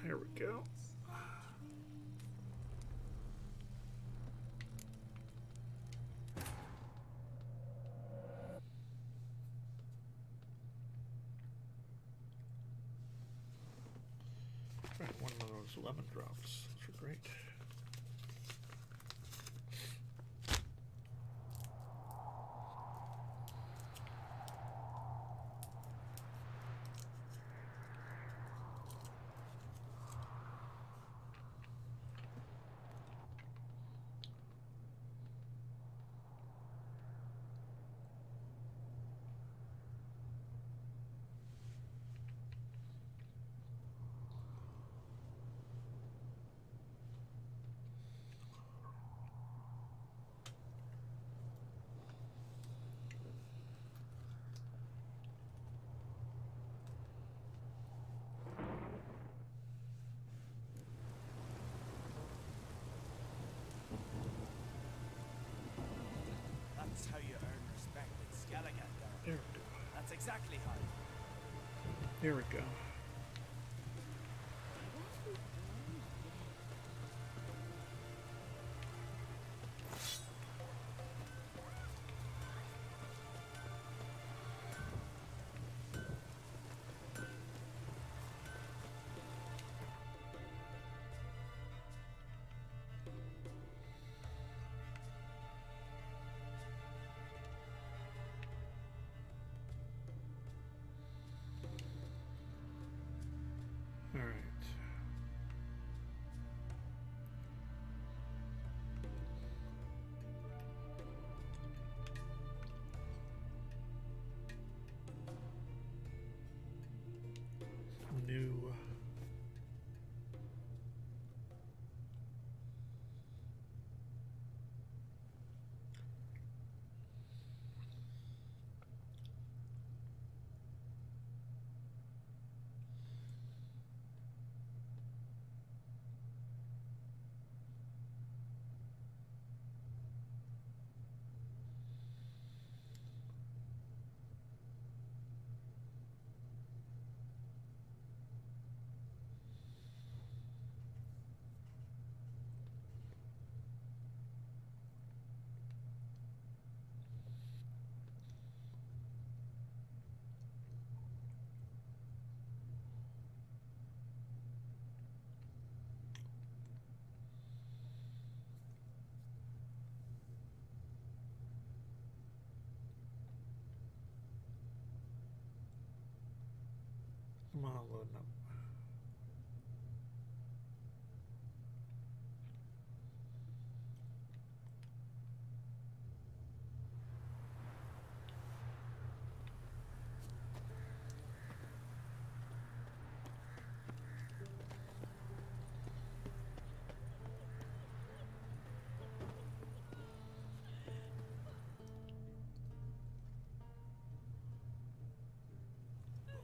Here we go. Right, one of those lemon drops. Those are great. That's how you earn respect in Skellige, There Garrett. we go. That's exactly how. Here we go. All right. New. Come on, loading up.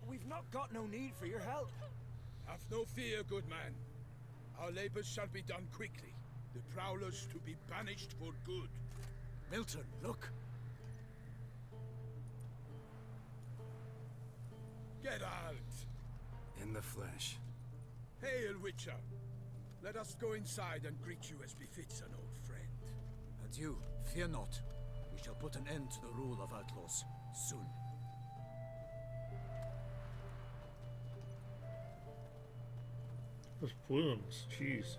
We've not got no need for your help. Have no fear, good man. Our labors shall be done quickly. The prowlers to be banished for good. Milton, look. Get out! In the flesh. Hail, Witcher. Let us go inside and greet you as befits an old friend. Adieu, fear not. We shall put an end to the rule of outlaws soon. Those plumes, jeez.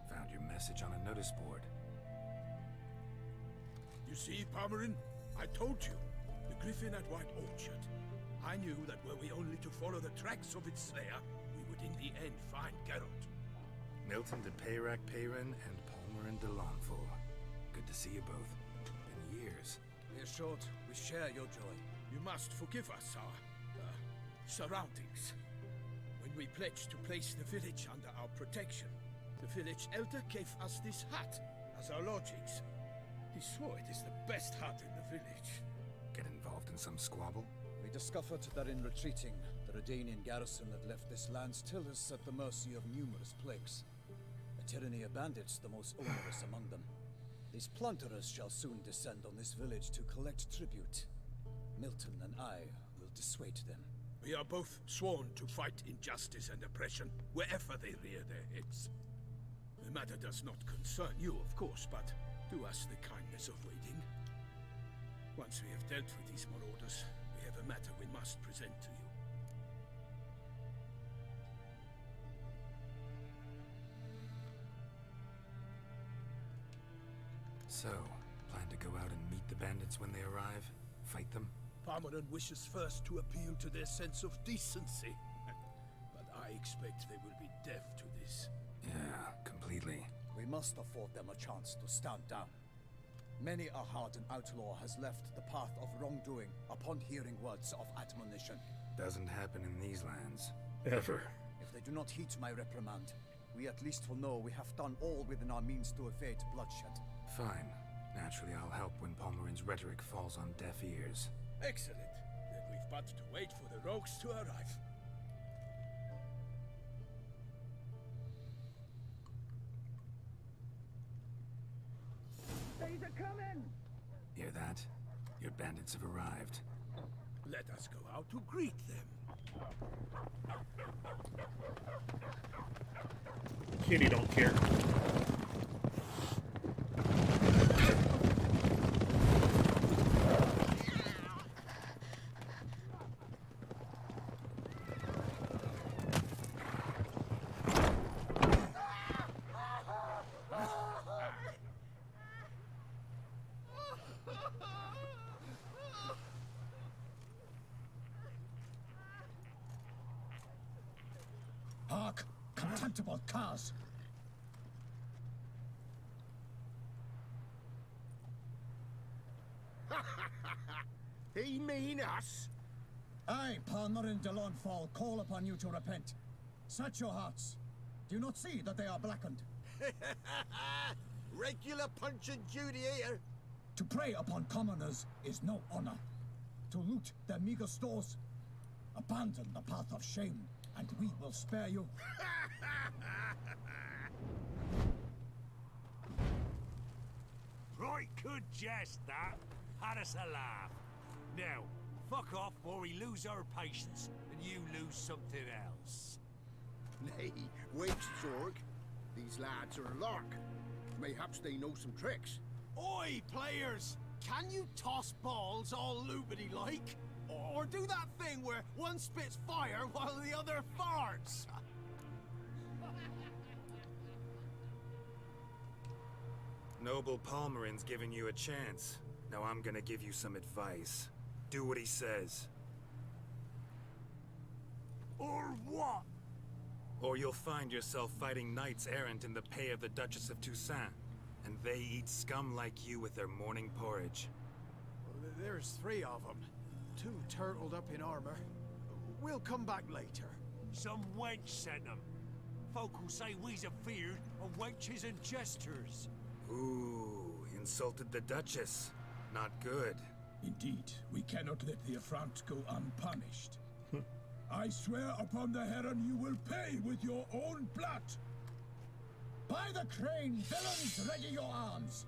Found your message on a notice board. You see, Palmerin? I told you. The griffin at White Orchard. I knew that were we only to follow the tracks of its slayer, we would in the end find Geralt. Milton de Peyrac Peyrin and Palmerin de Lanfort. Good to see you both. Been years. Be assured, we share your joy. You must forgive us our surroundings. When we pledged to place the village under our protection, the village elder gave us this hut as our lodgings. He swore it is the best hut in the village. Get involved in some squabble? We discovered that in retreating, the Redanian garrison that left this land still is at the mercy of numerous plagues. A tyranny of bandits, the most onerous among them. These plunderers shall soon descend on this village to collect tribute. Milton and I dissuade them. We are both sworn to fight injustice and oppression, wherever they rear their heads. The matter does not concern you, of course, but do us the kindness of waiting. Once we have dealt with these marauders, we have a matter we must present to you. So, plan to go out and meet the bandits when they arrive? Fight them? Parmeran wishes first to appeal to their sense of decency. But I expect they will be deaf to this. Yeah, completely. We must afford them a chance to stand down. Many a hardened outlaw has left the path of wrongdoing upon hearing words of admonition. Doesn't happen in these lands. Ever. If they do not heed my reprimand, we at least will know we have done all within our means to evade bloodshed. Fine. Naturally, I'll help when Palmerin's rhetoric falls on deaf ears. Excellent. Then we've but to wait for the rogues to arrive. Hear that? Your bandits have arrived. Let us go out to greet them. Kitty don't care. Hark! Contemptible cars! They mean us? I, Palmerin de Launfal, call upon you to repent. Set your hearts. Do you not see that they are blackened? Regular punch and duty here. To prey upon commoners is no honor. To loot their meager stores, abandon the path of shame, and we will spare you. Right, good jest, that. Had us a laugh. Now, fuck off or we lose our patience, and you lose something else. Nay, wait, Zorg. These lads are a lark. Mayhaps they know some tricks. Oi, players! Can you toss balls all loopity-like? Or do that thing where one spits fire while the other farts? Noble Palmerin's giving you a chance. Now I'm gonna give you some advice. Do what he says. Or what? Or you'll find yourself fighting knights errant in the pay of the Duchess of Toussaint. And they eat scum like you with their morning porridge. There's 3 of them. 2 turtled up in armor. We'll come back later. Some wench sent them. Folk will say we's afeard of wenches and jesters. Ooh, insulted the Duchess. Not good. Indeed, we cannot let the affront go unpunished. I swear upon the Heron you will pay with your own blood! By the crane, villains, ready your arms!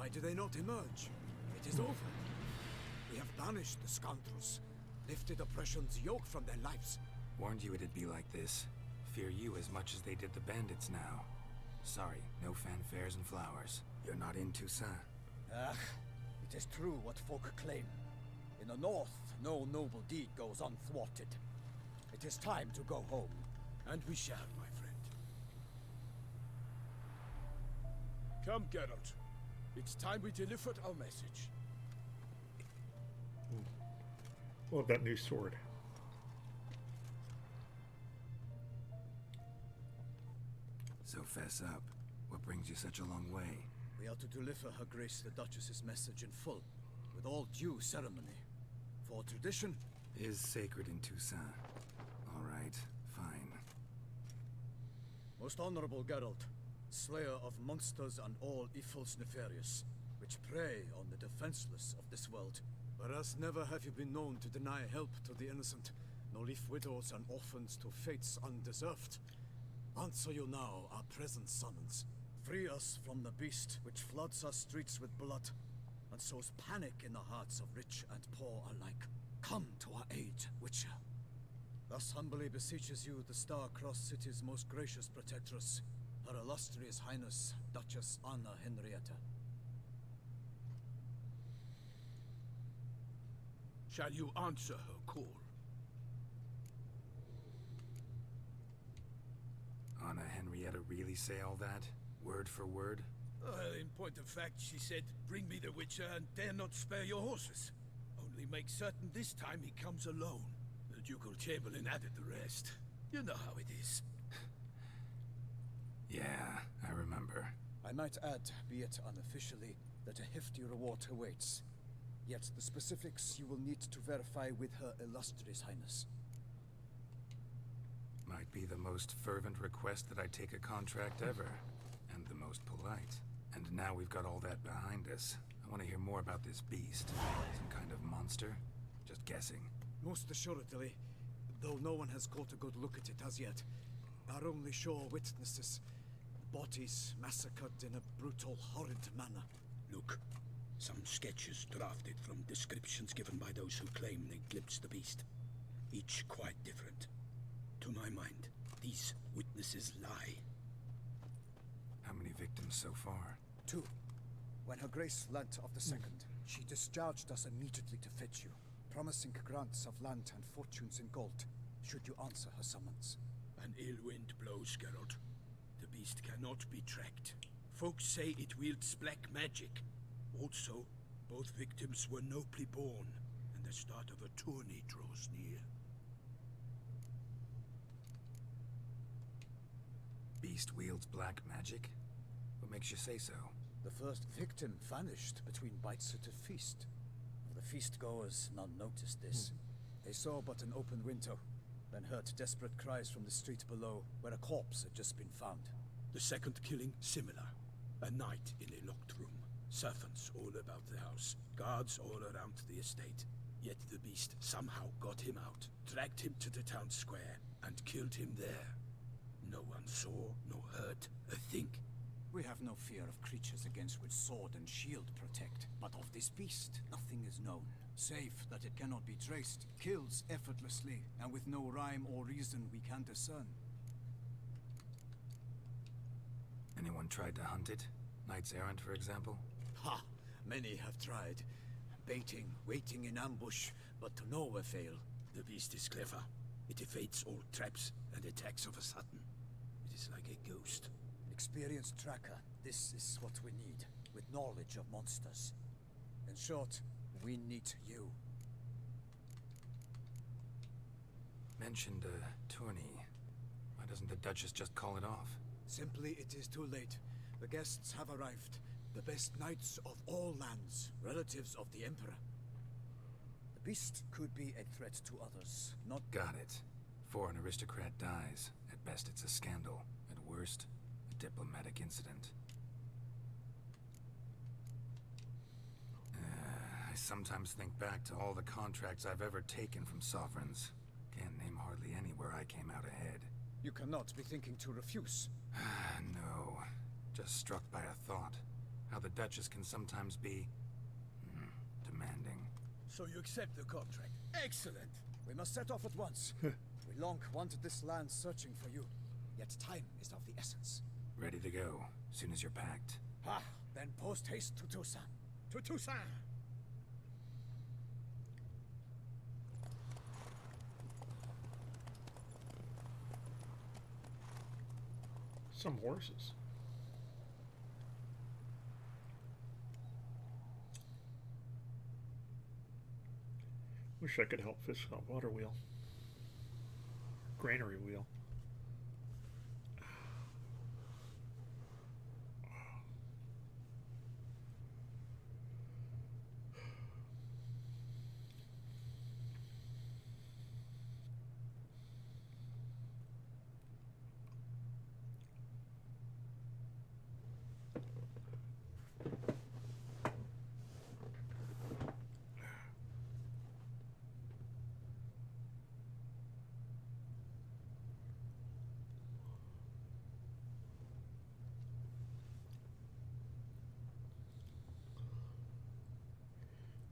Why do they not emerge? It is over. We have banished the scoundrels, lifted oppression's yoke from their lives. Warned you it'd be like this. Fear you as much as they did the bandits now. Sorry, no fanfares and flowers. You're not in Toussaint. Ah, it is true what folk claim. In the north, no noble deed goes unthwarted. It is time to go home. And we shall, my friend. Come, Geralt. It's time we delivered our message. Love that new sword. So fess up. What brings you such a long way? We are to deliver Her Grace the Duchess's message in full, with all due ceremony. For tradition Is sacred in Toussaint. All right, fine. Most honorable Geralt, slayer of monsters and all evils nefarious, which prey on the defenseless of this world. Whereas never have you been known to deny help to the innocent, nor leave widows and orphans to fates undeserved. Answer you now our present summons. Free us from the beast which floods our streets with blood, and sows panic in the hearts of rich and poor alike. Come to our aid, Witcher. Thus humbly beseeches you the Star-Crossed City's most gracious protectress, Her Illustrious Highness, Duchess Anna Henrietta. Shall you answer her call? Anna Henrietta really say all that? Word for word? In point of fact, she said, bring me the Witcher and dare not spare your horses. Only make certain this time he comes alone. The Ducal Chamberlain added the rest. You know how it is. Yeah, I remember. I might add, be it unofficially, that a hefty reward awaits. Yet the specifics you will need to verify with Her Illustrious Highness. Might be the most fervent request that I take a contract ever. And the most polite. And now we've got all that behind us. I want to hear more about this beast. Some kind of monster? Just guessing. Most assuredly, though no one has caught a good look at it as yet. Our only sure witnesses. Bodies massacred in a brutal, horrid manner. Look, some sketches drafted from descriptions given by those who claim they glimpsed the beast. Each quite different. To my mind, these witnesses lie. How many victims so far? 2. When Her Grace learnt of the second, she discharged us immediately to fetch you, promising grants of land and fortunes in gold, should you answer her summons. An ill wind blows, Geralt. The beast cannot be tracked. Folks say it wields black magic. Also, both victims were nobly born, and the start of a tourney draws near. Beast wields black magic? What makes you say so? The first victim vanished between bites at a feast. The feast-goers none noticed this. They saw but an open window, then heard desperate cries from the street below, where a corpse had just been found. The second killing, similar. A night in a locked room. Servants all about the house. Guards all around the estate. Yet the beast somehow got him out, dragged him to the town square, and killed him there. No one saw, nor heard a thing. We have no fear of creatures against which sword and shield protect. But of this beast, nothing is known. Save that it cannot be traced, kills effortlessly, and with no rhyme or reason we can discern. Anyone tried to hunt it? Knights errant, for example? Ha! Many have tried. Baiting, waiting in ambush, but to no avail. The beast is clever. It evades all traps and attacks of a sudden. It is like a ghost. Experienced tracker, this is what we need, with knowledge of monsters. In short, we need you. Mentioned a tourney. Why doesn't the Duchess just call it off? Simply, it is too late. The guests have arrived. The best knights of all lands, relatives of the Emperor. The beast could be a threat to others, not... Got it. Before an aristocrat dies, at best it's a scandal. At worst, a diplomatic incident. I sometimes think back to all the contracts I've ever taken from sovereigns. Can't name hardly any where I came out ahead. You cannot be thinking to refuse. No. Just struck by a thought. how the Duchess can sometimes be demanding. So you accept the contract. Excellent. We must set off at once. We long wanted this land searching for you. Yet time is of the essence. Ready to go, soon as you're packed. Ha! Then post haste to Toussaint. To Toussaint. Some horses. Wish I could help fish on a water wheel. Granary wheel.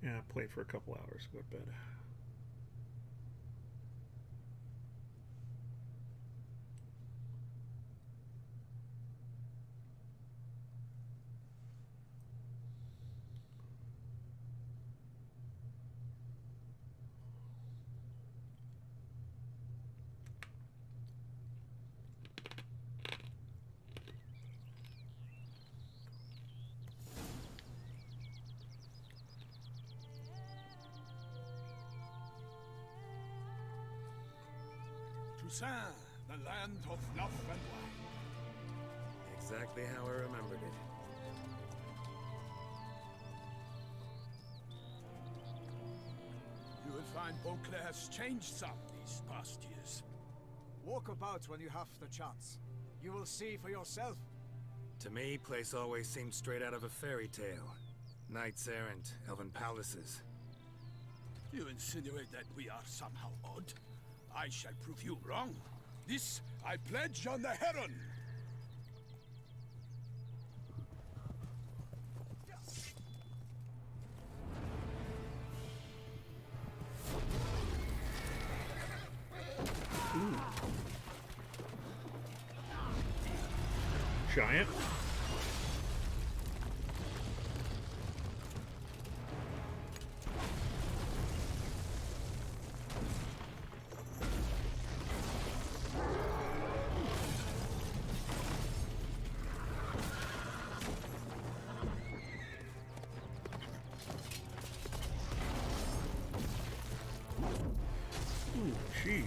Yeah, I played for a couple hours, go to bed. Toussaint, the land of love and wine. Exactly how I remembered it. You will find Beauclair's changed some these past years. Walk about when you have the chance. You will see for yourself. To me, place always seemed straight out of a fairy tale. Knights errant, elven palaces. You insinuate that we are somehow odd? I shall prove you wrong. This I pledge on the Heron. Giant. Ooh, jeez.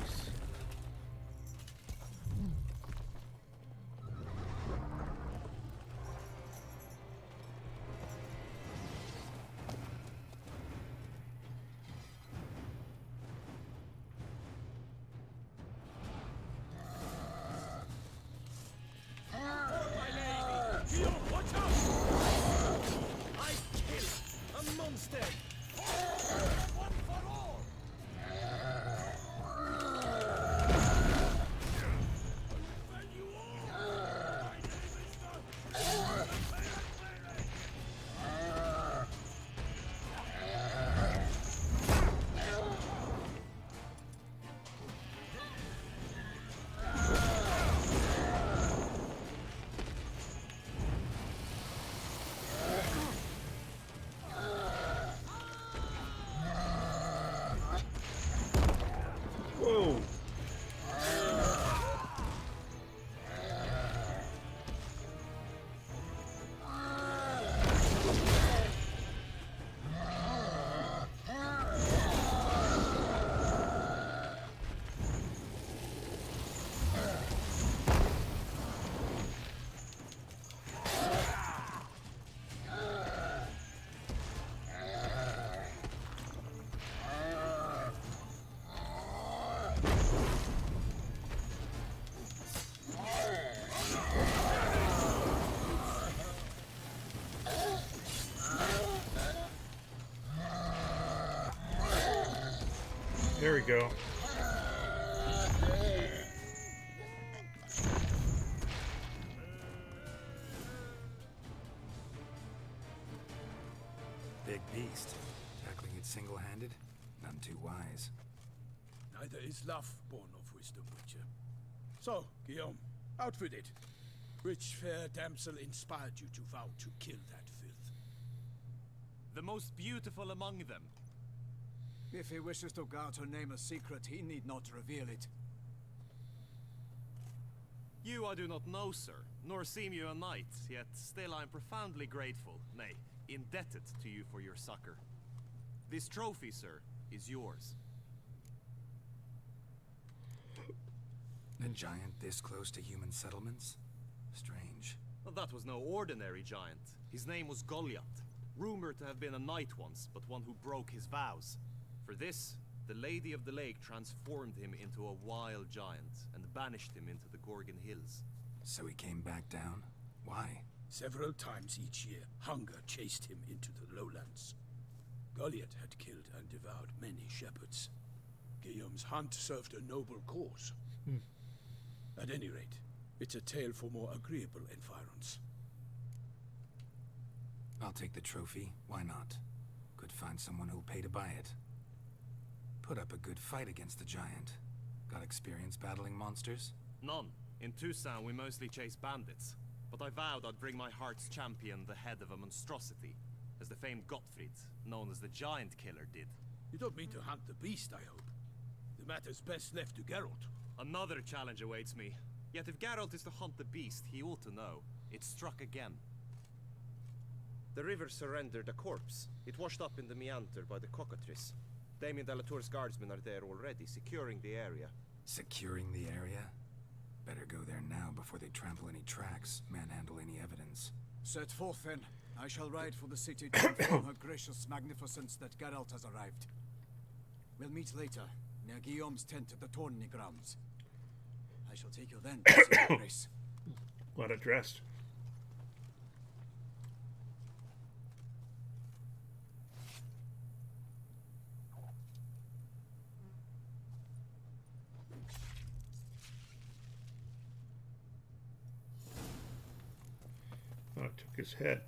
Whoa. There we go. big beast. Tackling it single-handed? None too wise. Neither is love born of wisdom, Witcher. So, Guillaume, out with it. Which fair damsel inspired you to vow to kill that filth? The most beautiful among them. If he wishes to guard her name a secret, he need not reveal it. You I do not know, sir, nor seem you a knight, yet still I am profoundly grateful, nay, indebted to you for your succor. This trophy, sir, is yours. A giant this close to human settlements? Strange. Well, that was no ordinary giant. His name was Goliath, rumored to have been a knight once, but one who broke his vows. For this, the Lady of the Lake transformed him into a wild giant and banished him into the Gorgon Hills. So he came back down? Why? Several times each year, hunger chased him into the lowlands. Goliath had killed and devoured many shepherds. Guillaume's hunt served a noble cause. At any rate, it's a tale for more agreeable environs. I'll take the trophy. Why not? Could find someone who'll pay to buy it. Put up a good fight against the giant. Got experience battling monsters? None. In Toussaint we mostly chase bandits. But I vowed I'd bring my heart's champion the head of a monstrosity, as the famed Gottfried, known as the Giant Killer, did. You don't mean to hunt the beast, I hope. The matter's best left to Geralt. Another challenge awaits me. Yet if Geralt is to hunt the beast, he ought to know. It struck again. The river surrendered a corpse. It washed up in the meander by the cockatrice. Damien de la Tour's guardsmen are there already, securing the area. Securing the area? Better go there now before they trample any tracks, manhandle any evidence. Set forth then. I shall ride for the city to inform her gracious magnificence that Geralt has arrived. We'll meet later, near Guillaume's tent at the Tourney grounds. I shall take you then to see her grace. Glad addressed. Oh, it took his head.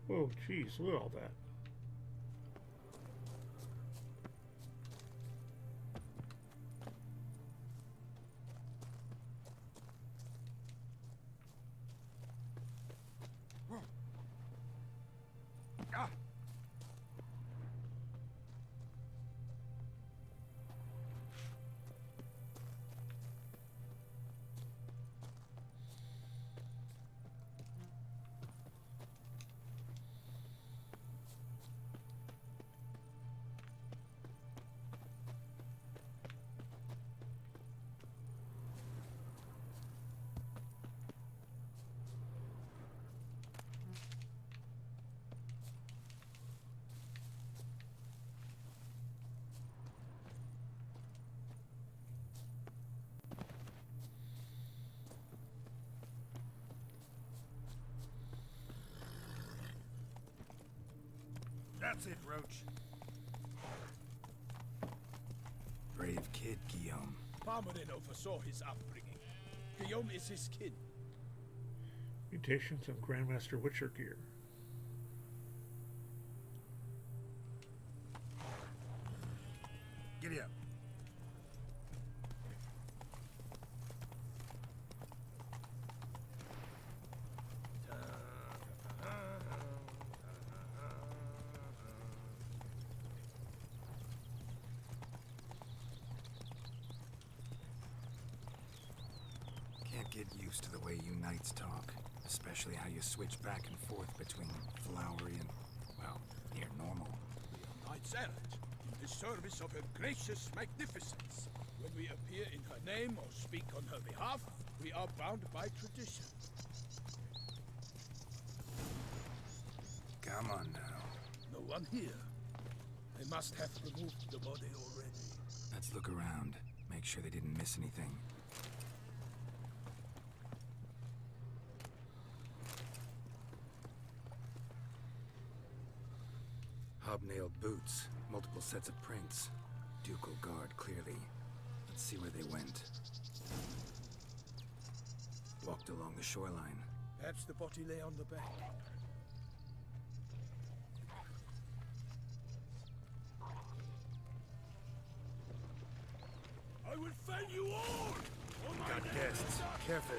Oh, geez, look at all that. That's it, Roach. Brave kid, Guillaume. Palmerin oversaw his upbringing. Guillaume is his kin. Mutations of Grandmaster Witcher gear. Giddy up. Can't get used to the way you knights talk. Especially how you switch back and forth between flowery and, well, near normal. We are knights errant, in the service of her gracious magnificence. When we appear in her name or speak on her behalf, we are bound by tradition. Come on now. No one here. They must have removed the body already. Let's look around. Make sure they didn't miss anything. Hobnailed boots, multiple sets of prints. Ducal guard, clearly. Let's see where they went. Walked along the shoreline. Perhaps the body lay on the bank. I will fell you all! Got guests. Careful.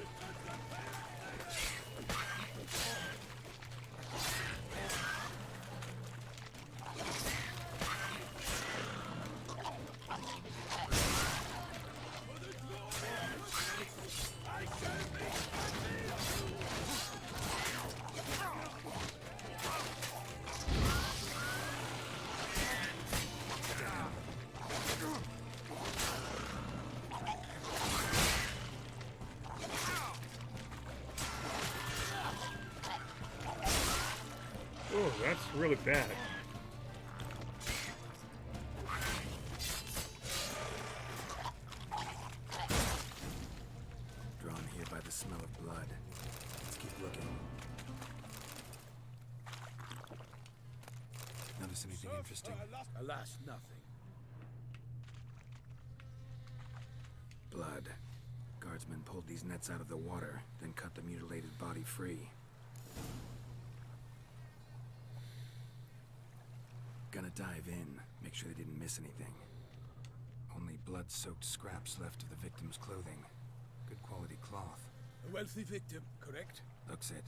Oh, that's really bad. Drawn here by the smell of blood. Let's keep looking. Notice anything interesting? Alas, nothing. Blood. Guardsmen pulled these nets out of the water, then cut the mutilated body free. Gonna dive in, make sure they didn't miss anything. Only blood-soaked scraps left of the victim's clothing. Good quality cloth. A wealthy victim, correct? Looks it.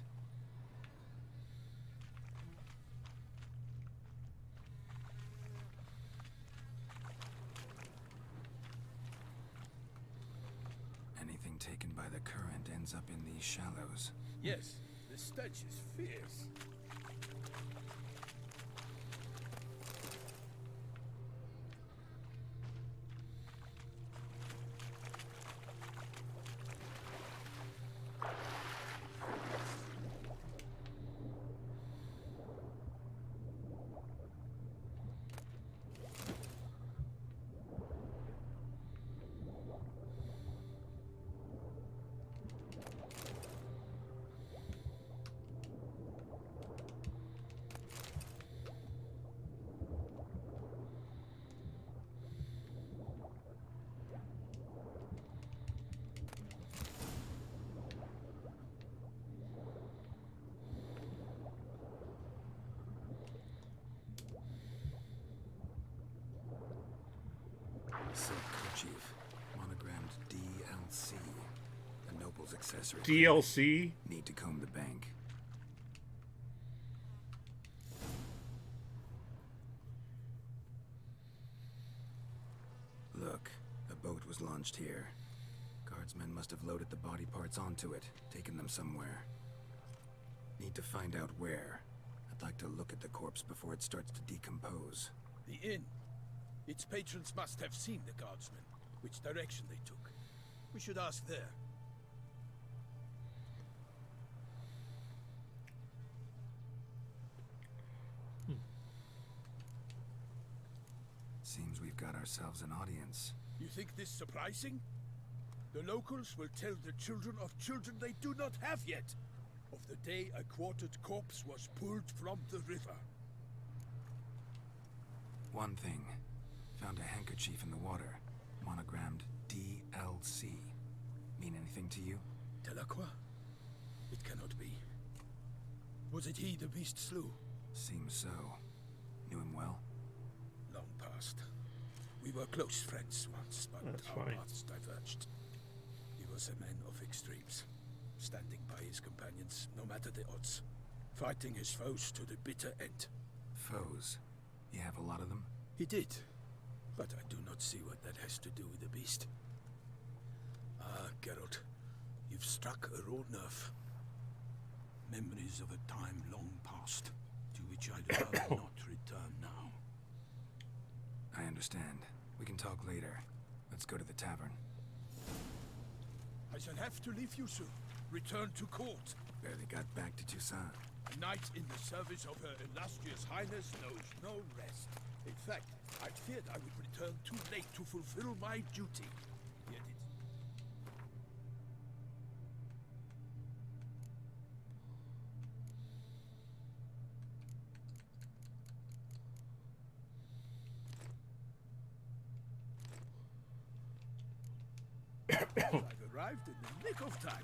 Anything taken by the current ends up in these shallows. Yes, the stench is fierce. Silk kerchief, monogrammed DLC. A noble's accessory. DLC? Need to comb the bank. Look, a boat was launched here. Guardsmen must have loaded the body parts onto it, taken them somewhere. Need to find out where. I'd like to look at the corpse before it starts to decompose. The inn. Its patrons must have seen the guardsmen, which direction they took. We should ask there. Seems we've got ourselves an audience. You think this surprising? The locals will tell the children of children they do not have yet, of the day a quartered corpse was pulled from the river. One thing. Found a handkerchief in the water. Monogrammed DLC. Mean anything to you? Delacroix? It cannot be. Was it he the beast slew? Seems so. Knew him well? Long past. We were close friends once, but That's our fine. paths diverged. He was a man of extremes, standing by his companions, no matter the odds. Fighting his foes to the bitter end. Foes. You have a lot of them? He did, but I do not see what that has to do with the beast. Ah, Geralt, you've struck a raw nerve. Memories of a time long past, to which I'd rather not return now. I understand. We can talk later. Let's go to the tavern. I shall have to leave you soon. Return to court. Barely got back to Toussaint. A knight in the service of Her Illustrious Highness knows no rest. In fact, I feared I would return too late to fulfill my duty. Yet it... I've arrived in the nick of time.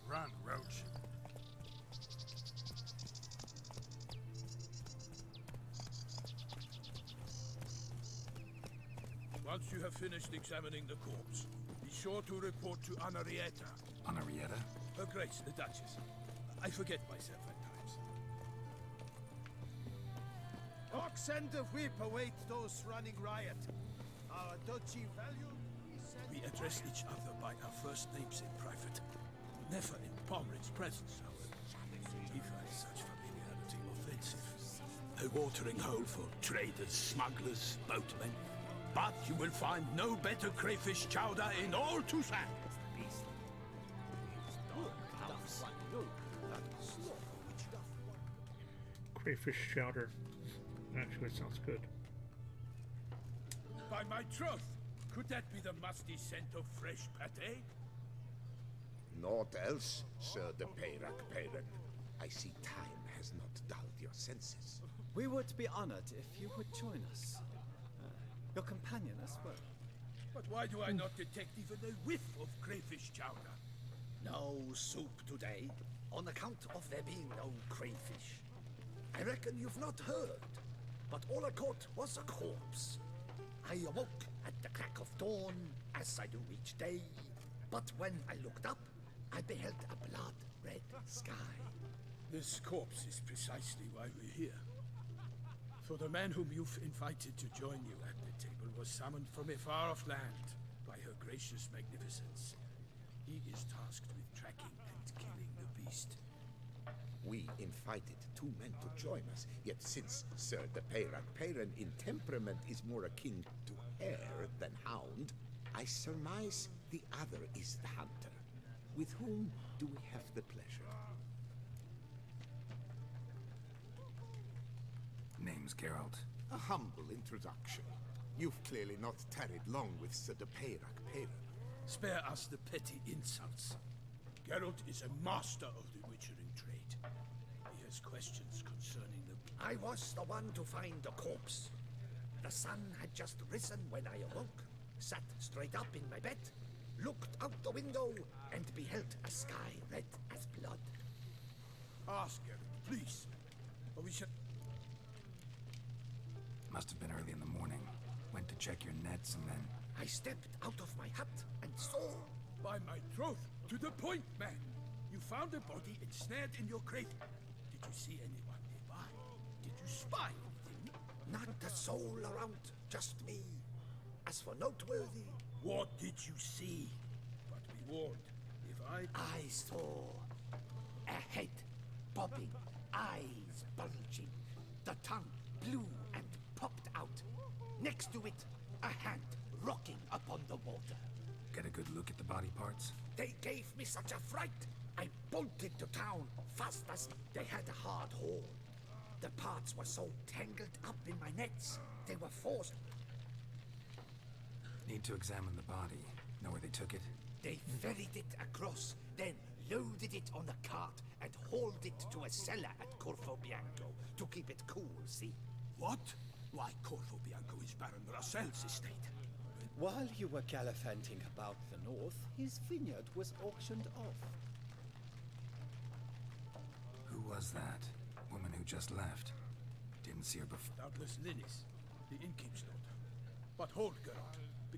Run, Roach. Once you have finished examining the corpse, be sure to report to Anarietta, Anarietta? Her Grace the Duchess. I forget myself at times. Ox and the whip await those running riot. Our duchy value is set We address each other by our first names in private. Never in Pomrick's presence, however. He finds such familiarity offensive. A watering hole for traders, smugglers, boatmen. But you will find no better crayfish chowder in all Toussaint. Crayfish chowder. Actually, sounds good. By my troth, could that be the musty scent of fresh pate? Naught else, Sir de Peyrac Peyran. I see time has not dulled your senses. We would be honored if you would join us. Your companion as well. But why do I not detect even a whiff of crayfish chowder? No soup today, on account of there being no crayfish. I reckon you've not heard, but all I caught was a corpse. I awoke at the crack of dawn, as I do each day, but when I looked up, I beheld a blood-red sky. This corpse is precisely why we're here. For the man whom you've invited to join you at the table was summoned from a far-off land by her gracious magnificence. He is tasked with tracking and killing the beast. We invited two men to join us, yet since Sir de Peyrac Peyran in temperament is more akin to hare than hound, I surmise the other is the hunter. With whom do we have the pleasure? Name's Geralt. A humble introduction. You've clearly not tarried long with Sir de Peyrac Peyran. Spare us the petty insults. Geralt is a master of the witchering trade. He has questions concerning the... I was the one to find the corpse. The sun had just risen when I awoke, sat straight up in my bed, looked out the window, and beheld a sky red as blood. Ask Geralt, please. Or we shall... Must have been early in the morning. Went to check your nets and then... I stepped out of my hut and saw... By my troth, to the point, man. You found a body ensnared in your crate. Did you see anyone nearby? Did you spy anything? Not a soul around, just me. As for noteworthy... What did you see? But be warned, if I saw a head bobbing, eyes bulging, the tongue blue and popped out. Next to it, a hand rocking upon the water. Get a good look at the body parts? They gave me such a fright. I bolted to town fast as they had a hard haul. The parts were so tangled up in my nets, they were forced Need to examine the body. Know where they took it? They ferried it across, then loaded it on a cart and hauled it to a cellar at Corvo Bianco to keep it cool, see? What? Why, Corvo Bianco is Baron Rassel's estate. While you were gallivanting about the north, his vineyard was auctioned off. Who was that? Woman who just left. Didn't see her before. Doubtless Lilith, the innkeep's daughter. But hold, Geralt.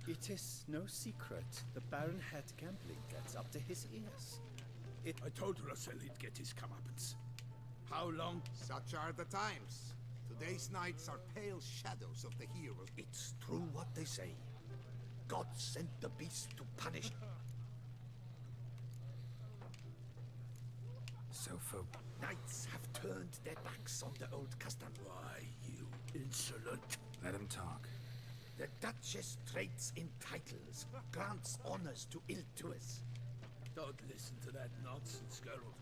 It is no secret. The Baron had gambling debts up to his ears. I told Rassel he'd get his comeuppance. How long? Such are the times. Today's knights are pale shadows of the heroes. It's true what they say. God sent the beast to punish. So folk. Knights have turned their backs on the old custom. Why, you insolent. Let him talk. The Duchess trades in titles, grants honors to Iltuis. Don't listen to that nonsense, Geralt.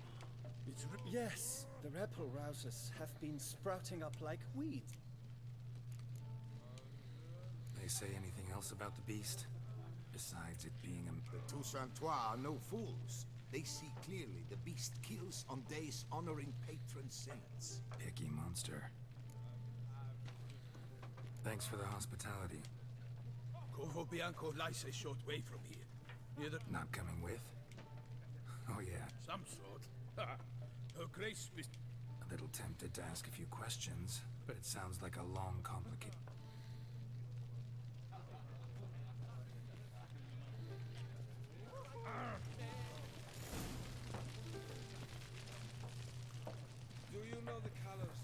It's Yes, the rebel rousers have been sprouting up like weeds. They say anything else about the beast? Besides it being a... The Toussaintois are no fools. They see clearly the beast kills on days honoring patron saints. picky monster. Thanks for the hospitality. Corvo Bianco lies a short way from here. Near the... Not coming with? Oh yeah. Some sort. Her Grace... A little tempted to ask a few questions, but it sounds like a long, complicated... Do you know the colors?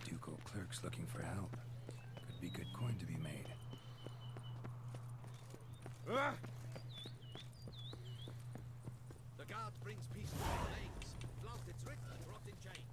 Ducal clerk's looking for help. Could be good coin to be made. The guard brings peace to the flames. Flout its written and rot in chains.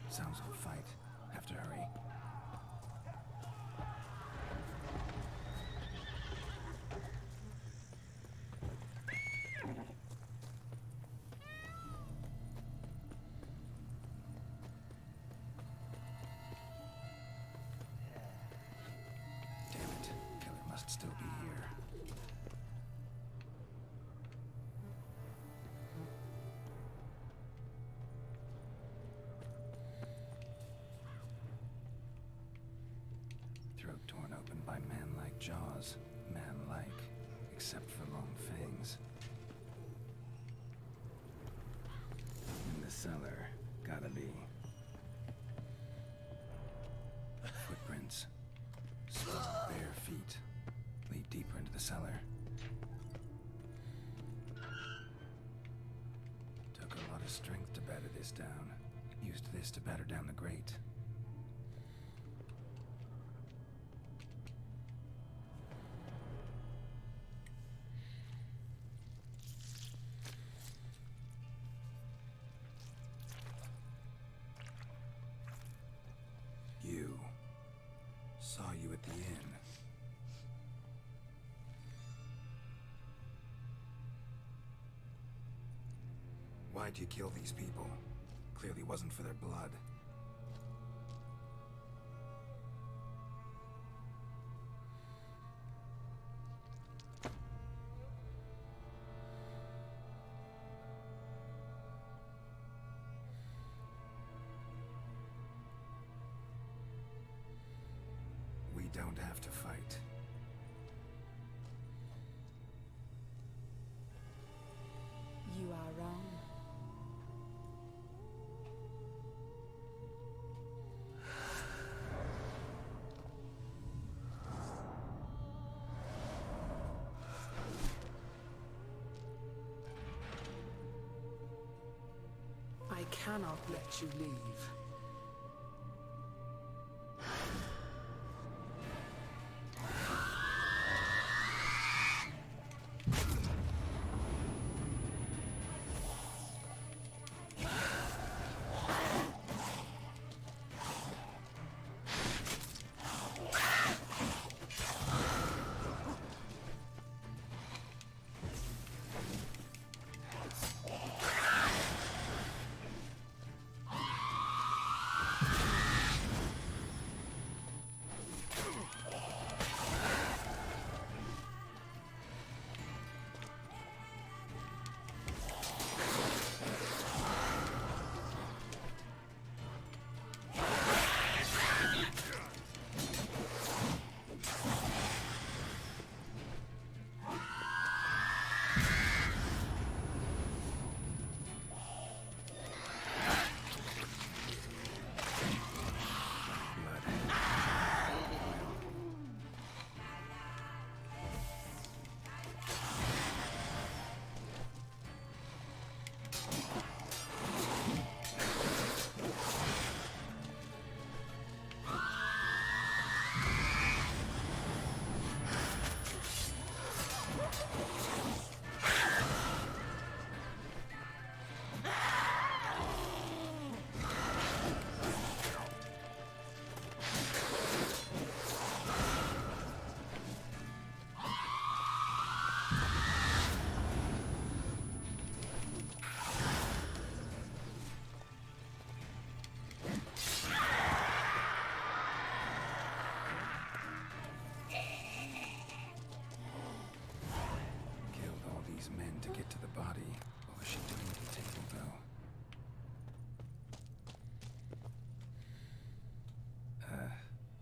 Sounds of a fight. Have to hurry. Damn it. Killer must still be here. Throat torn open by man-like jaws. Man-like, except for long fangs. In the cellar, gotta be. Footprints. Small bare feet. Lead deeper into the cellar. Took a lot of strength to batter this down. Used this to batter down the grate. You. Saw you at the inn. Why'd you kill these people? Clearly wasn't for their blood. don't have to fight. You are wrong. I cannot let you leave.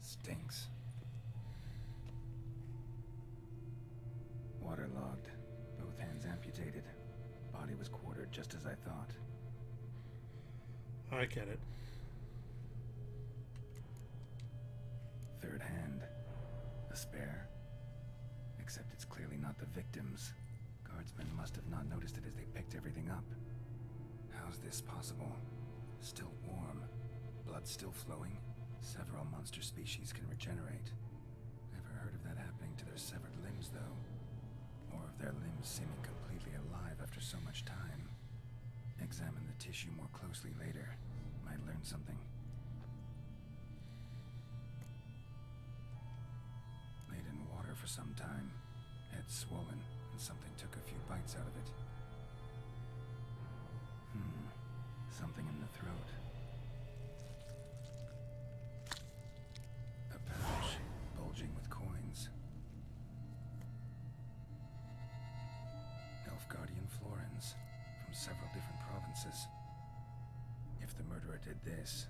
Stinks. Waterlogged. Both hands amputated. Body was quartered just as I thought. I get it. Third hand. A spare. Except it's clearly not the victim's. Guardsmen must have not noticed it as they picked everything up. How's this possible? Still warm. Blood still flowing. Several monster species can regenerate. Never heard of that happening to their severed limbs, though. Or of their limbs seeming completely alive after so much time. Examine the tissue more closely later. Might learn something. Laid in water for some time. Head swollen, and something took a few bites out of it. Something in the throat. A pouch, bulging with coins. Nilfgaardian florins, from several different provinces. If the murderer did this,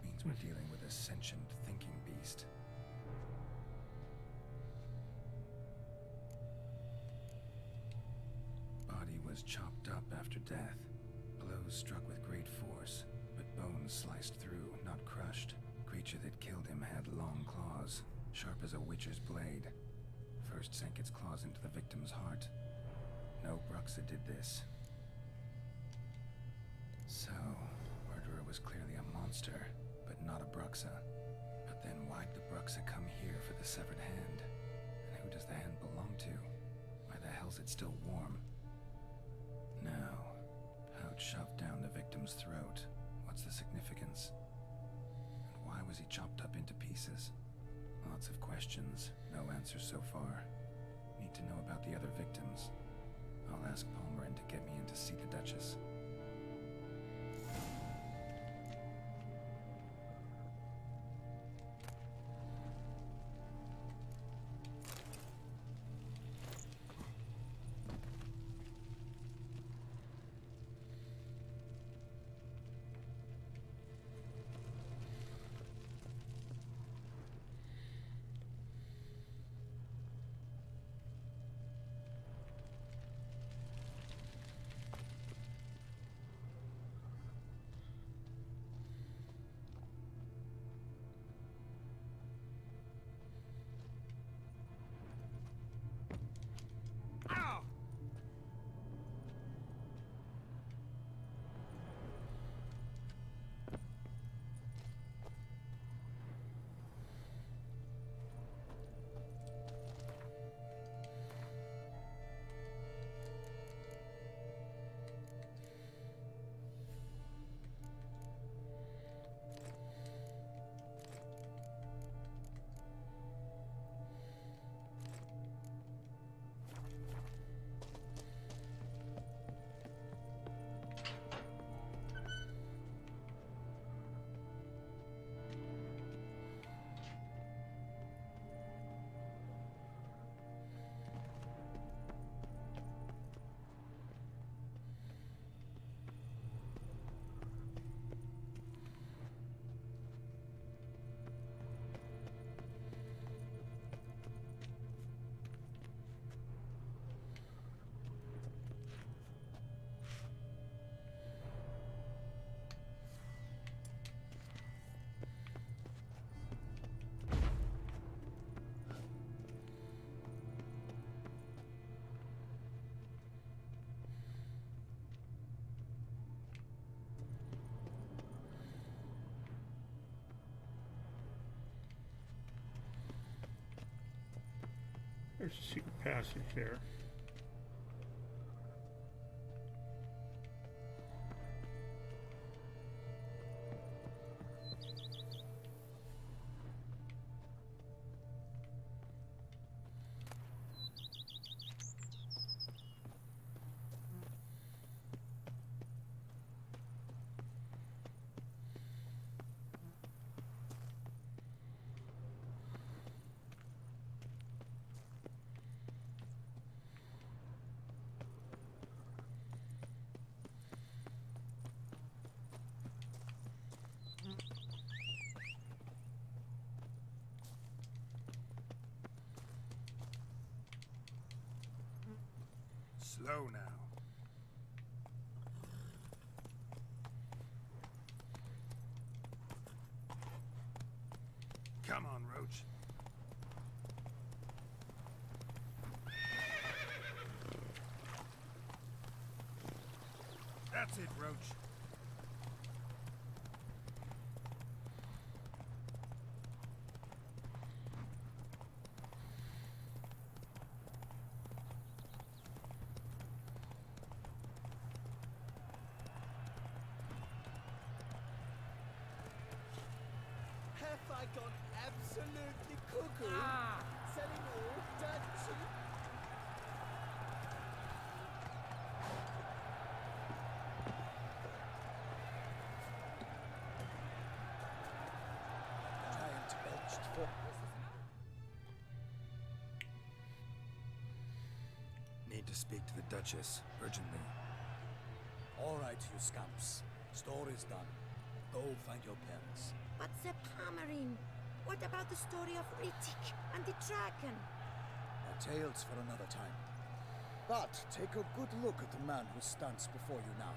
means we're dealing with a sentient, thinking beast. Body was chopped up after death. Blows struck with great force, but bones sliced through, not crushed. Creature that killed him had long claws, sharp as a witcher's blade. First sank its claws into the victim's heart. No Bruxa did this. So, murderer was clearly a monster, but not a Bruxa. But then why'd the Bruxa come here for the severed hand? And who does the hand belong to? Why the hell's it still warm? Now, pouch shoved down the victim's throat. What's the significance? And why was he chopped up into pieces? Lots of questions, no answers so far. Need to know about the other victims. I'll ask Palmerin to get me in to see the Duchess. There's a secret passage there. Slow now. Come on, Roach. That's it, Roach. Have I gone absolutely cuckoo? Selling all dirt cheap? Giant belched for. Need to speak to the Duchess urgently. All right, you scamps. Story's done. Go find your parents. But the Palmerine, what about the story of Rittik and the dragon? Tales for another time. But take a good look at the man who stands before you now.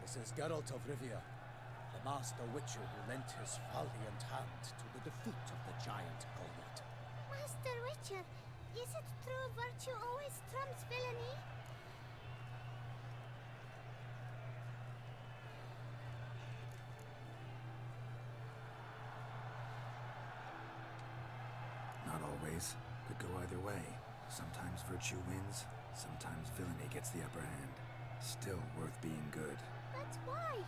This is Geralt of Rivia, the master witcher who lent his valiant hand to the defeat of the giant Goliath. Master Witcher, is it true virtue always trumps villainy? Not always. Could go either way. Sometimes virtue wins, sometimes villainy gets the upper hand. Still worth being good. But why?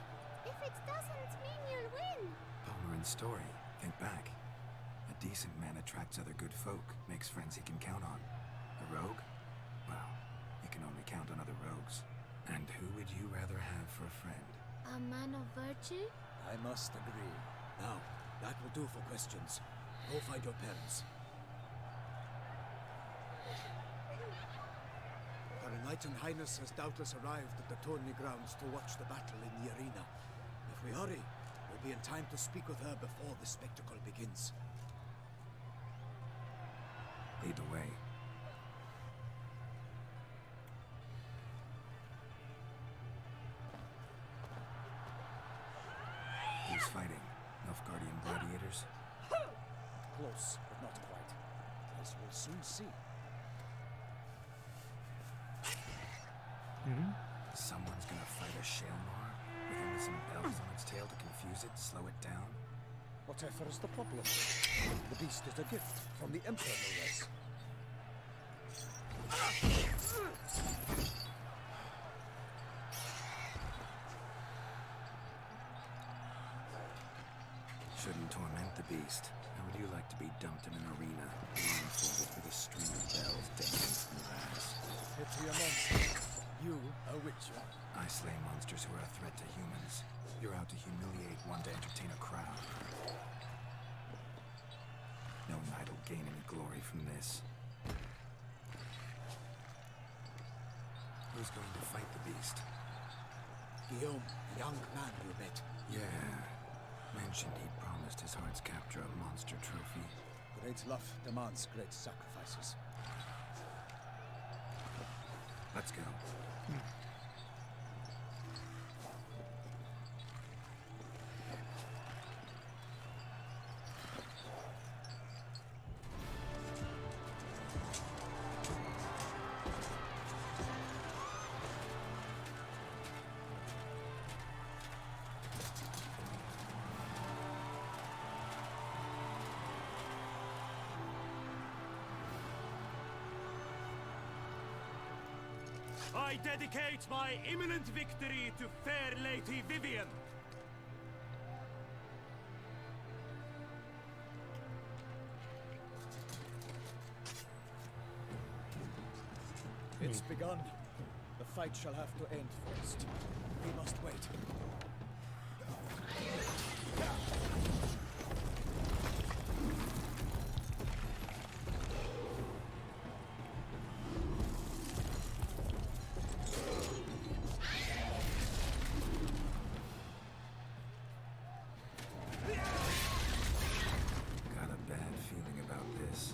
If it doesn't mean you'll win. Palmerin's story. Think back. A decent man attracts other good folk, makes friends he can count on. A rogue? Well, you can only count on other rogues. And who would you rather have for a friend? A man of virtue? I must agree. Now, that will do for questions. Go find your parents. Her Enlightened Highness has doubtless arrived at the tourney grounds to watch the battle in the arena. If we hurry, we'll be in time to speak with her before the spectacle begins. Lead the way. Who's fighting? Nilfgaardian gladiators? Close, but not quite. As we'll soon see. Someone's gonna fight a Shaelmar with only some bells on its tail to confuse it, slow it down? Whatever is the problem? The beast is a gift from the Emperor, no less. Shouldn't torment the beast. How would you like to be dumped in an arena, blindfolded with a string of bells dangling from your ass? Pity a monster. You, a witcher. I slay monsters who are a threat to humans. You're out to humiliate one to entertain a crowd. No knight will gain any glory from this. Who's going to fight the beast? Guillaume, a young man you met. Yeah. Mentioned he'd promised his heart's captor a monster trophy. Great love demands great sacrifices. Let's go. I dedicate my imminent victory to fair Lady Vivian. It's begun. The fight shall have to end first. We must wait. Got a bad feeling about this.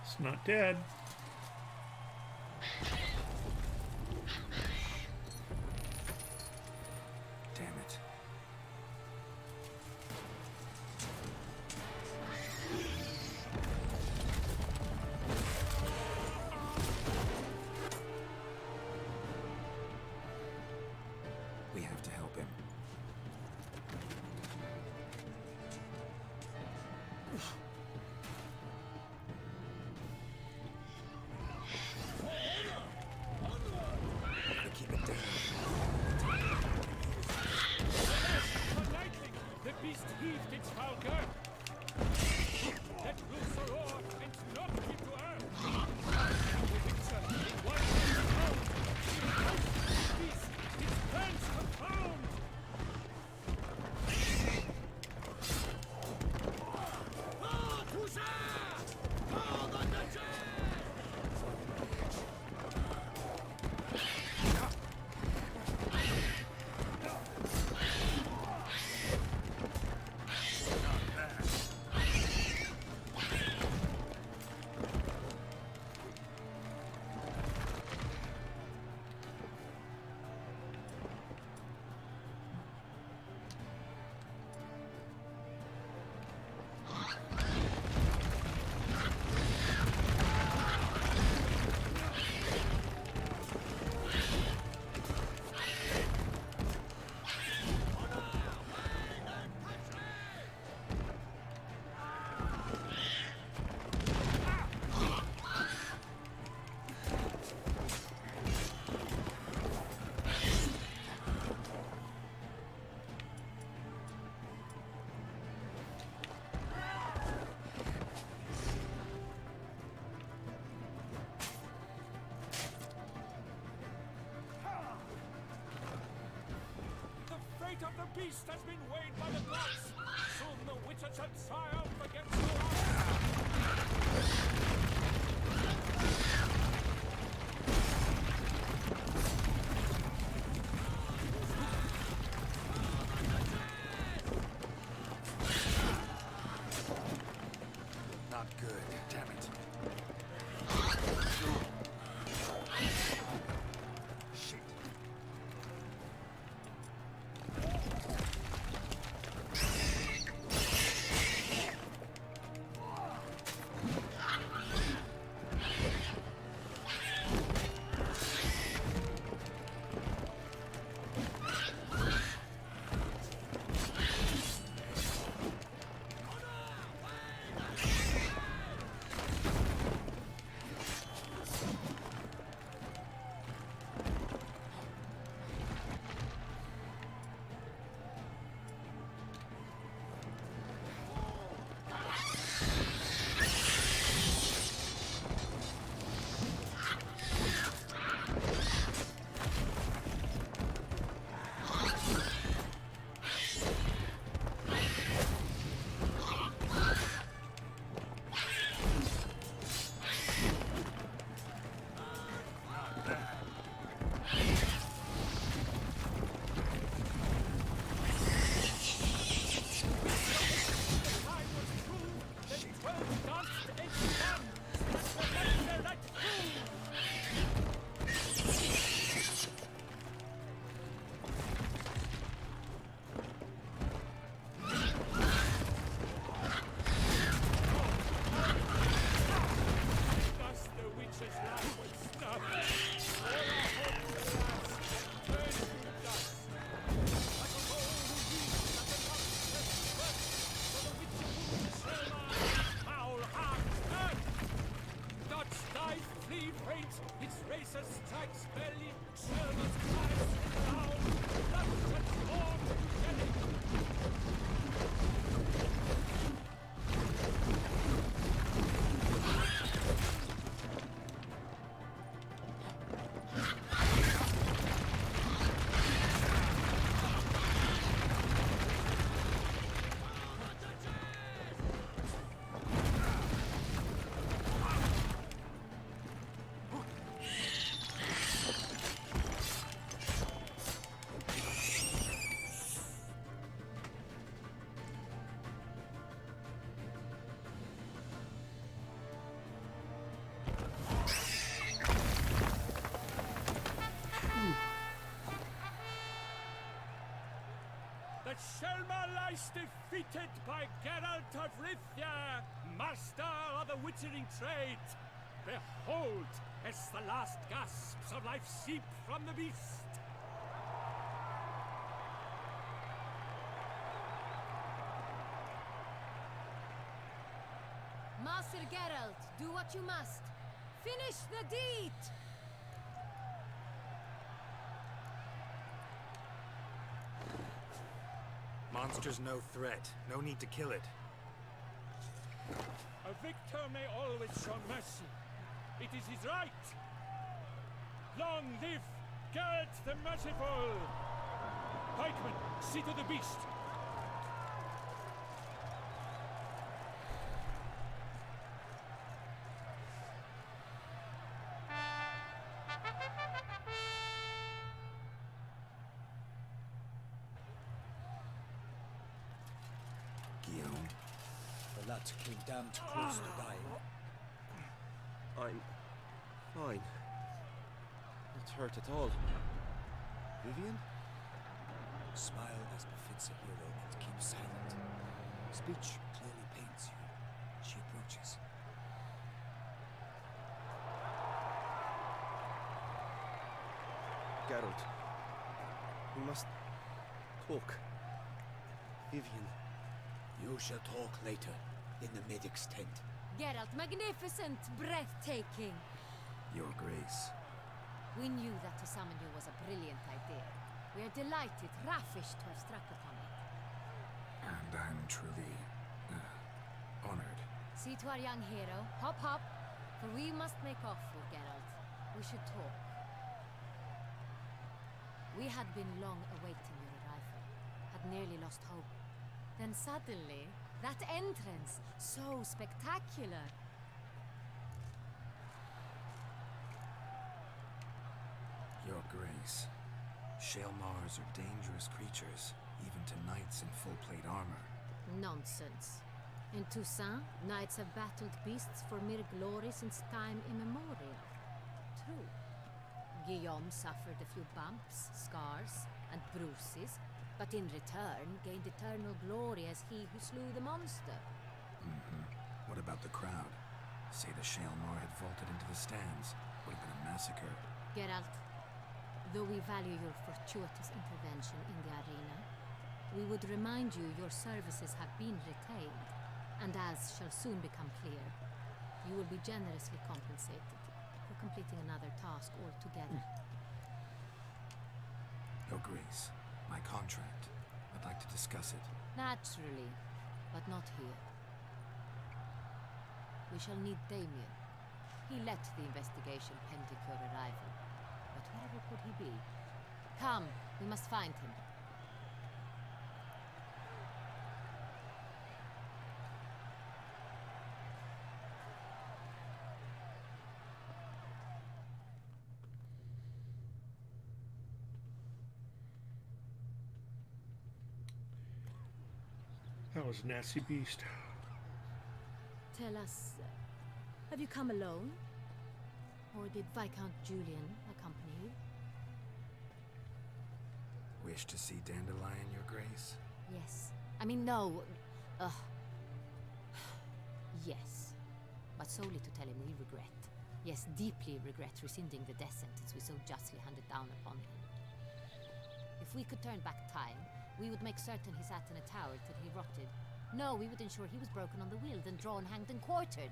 It's not dead. Damn it. We have to help him. Gotta keep it down. The beast heaved its falcon. Let loose the roar and knock it to earth. The victor, one down. The beast, its plans confound. The fate of the beast has been weighed by the gods. Soon the Witcher shall triumph against the odds. Not good. Damn it. Shit. Selma lies defeated by Geralt of Rivia, master of the witchering trade. Behold, as the last gasps of life seep from the beast. Master Geralt, do what you must. Finish the deed! Monster's no threat. No need to kill it. A victor may always show mercy. It is his right. Long live Geralt the Merciful! Pikeman, see to the beast. Guillaume? The lad came damned close to dying. I'm fine. Not hurt at all. Vivian? Smile as befits a hero and keep silent. Speech clearly pains you. She approaches. Geralt. We must talk. Vivian. You shall talk later, in the medic's tent. Geralt, magnificent, breathtaking. Your Grace. We knew that to summon you was a brilliant idea. We are delighted, ravished to have struck upon it. And I'm truly honored. See to our young hero. Hop, hop. For we must make off for Geralt. We should talk. We had been long awaiting your arrival. Had nearly lost hope. Then suddenly, that entrance, so spectacular. Your Grace. Shaelmars are dangerous creatures, even to knights in full-plate armor. Nonsense. In Toussaint, knights have battled beasts for mere glory since time immemorial. True. Guillaume suffered a few bumps, scars, and bruises, but in return gained eternal glory as he who slew the monster. What about the crowd? Say the Shaelmar had vaulted into the stands. Would have been a massacre. Geralt, though we value your fortuitous intervention in the arena, we would remind you your services have been retained, and as shall soon become clear, you will be generously compensated for completing another task altogether. Your Grace, my contract. I'd like to discuss it. Naturally, but not here. We shall need Damien. He led the investigation pending your arrival. But wherever could he be? Come, we must find him. That was a nasty beast. Tell us, have you come alone? Or did Viscount Julian accompany you? Wish to see Dandelion, Your Grace? Yes. I mean, no. Yes. But solely to tell him we regret. Yes, deeply regret rescinding the death sentence we so justly handed down upon him. If we could turn back time, we would make certain he sat in a tower till he rotted. No, we would ensure he was broken on the wheel, then drawn, hanged, and quartered.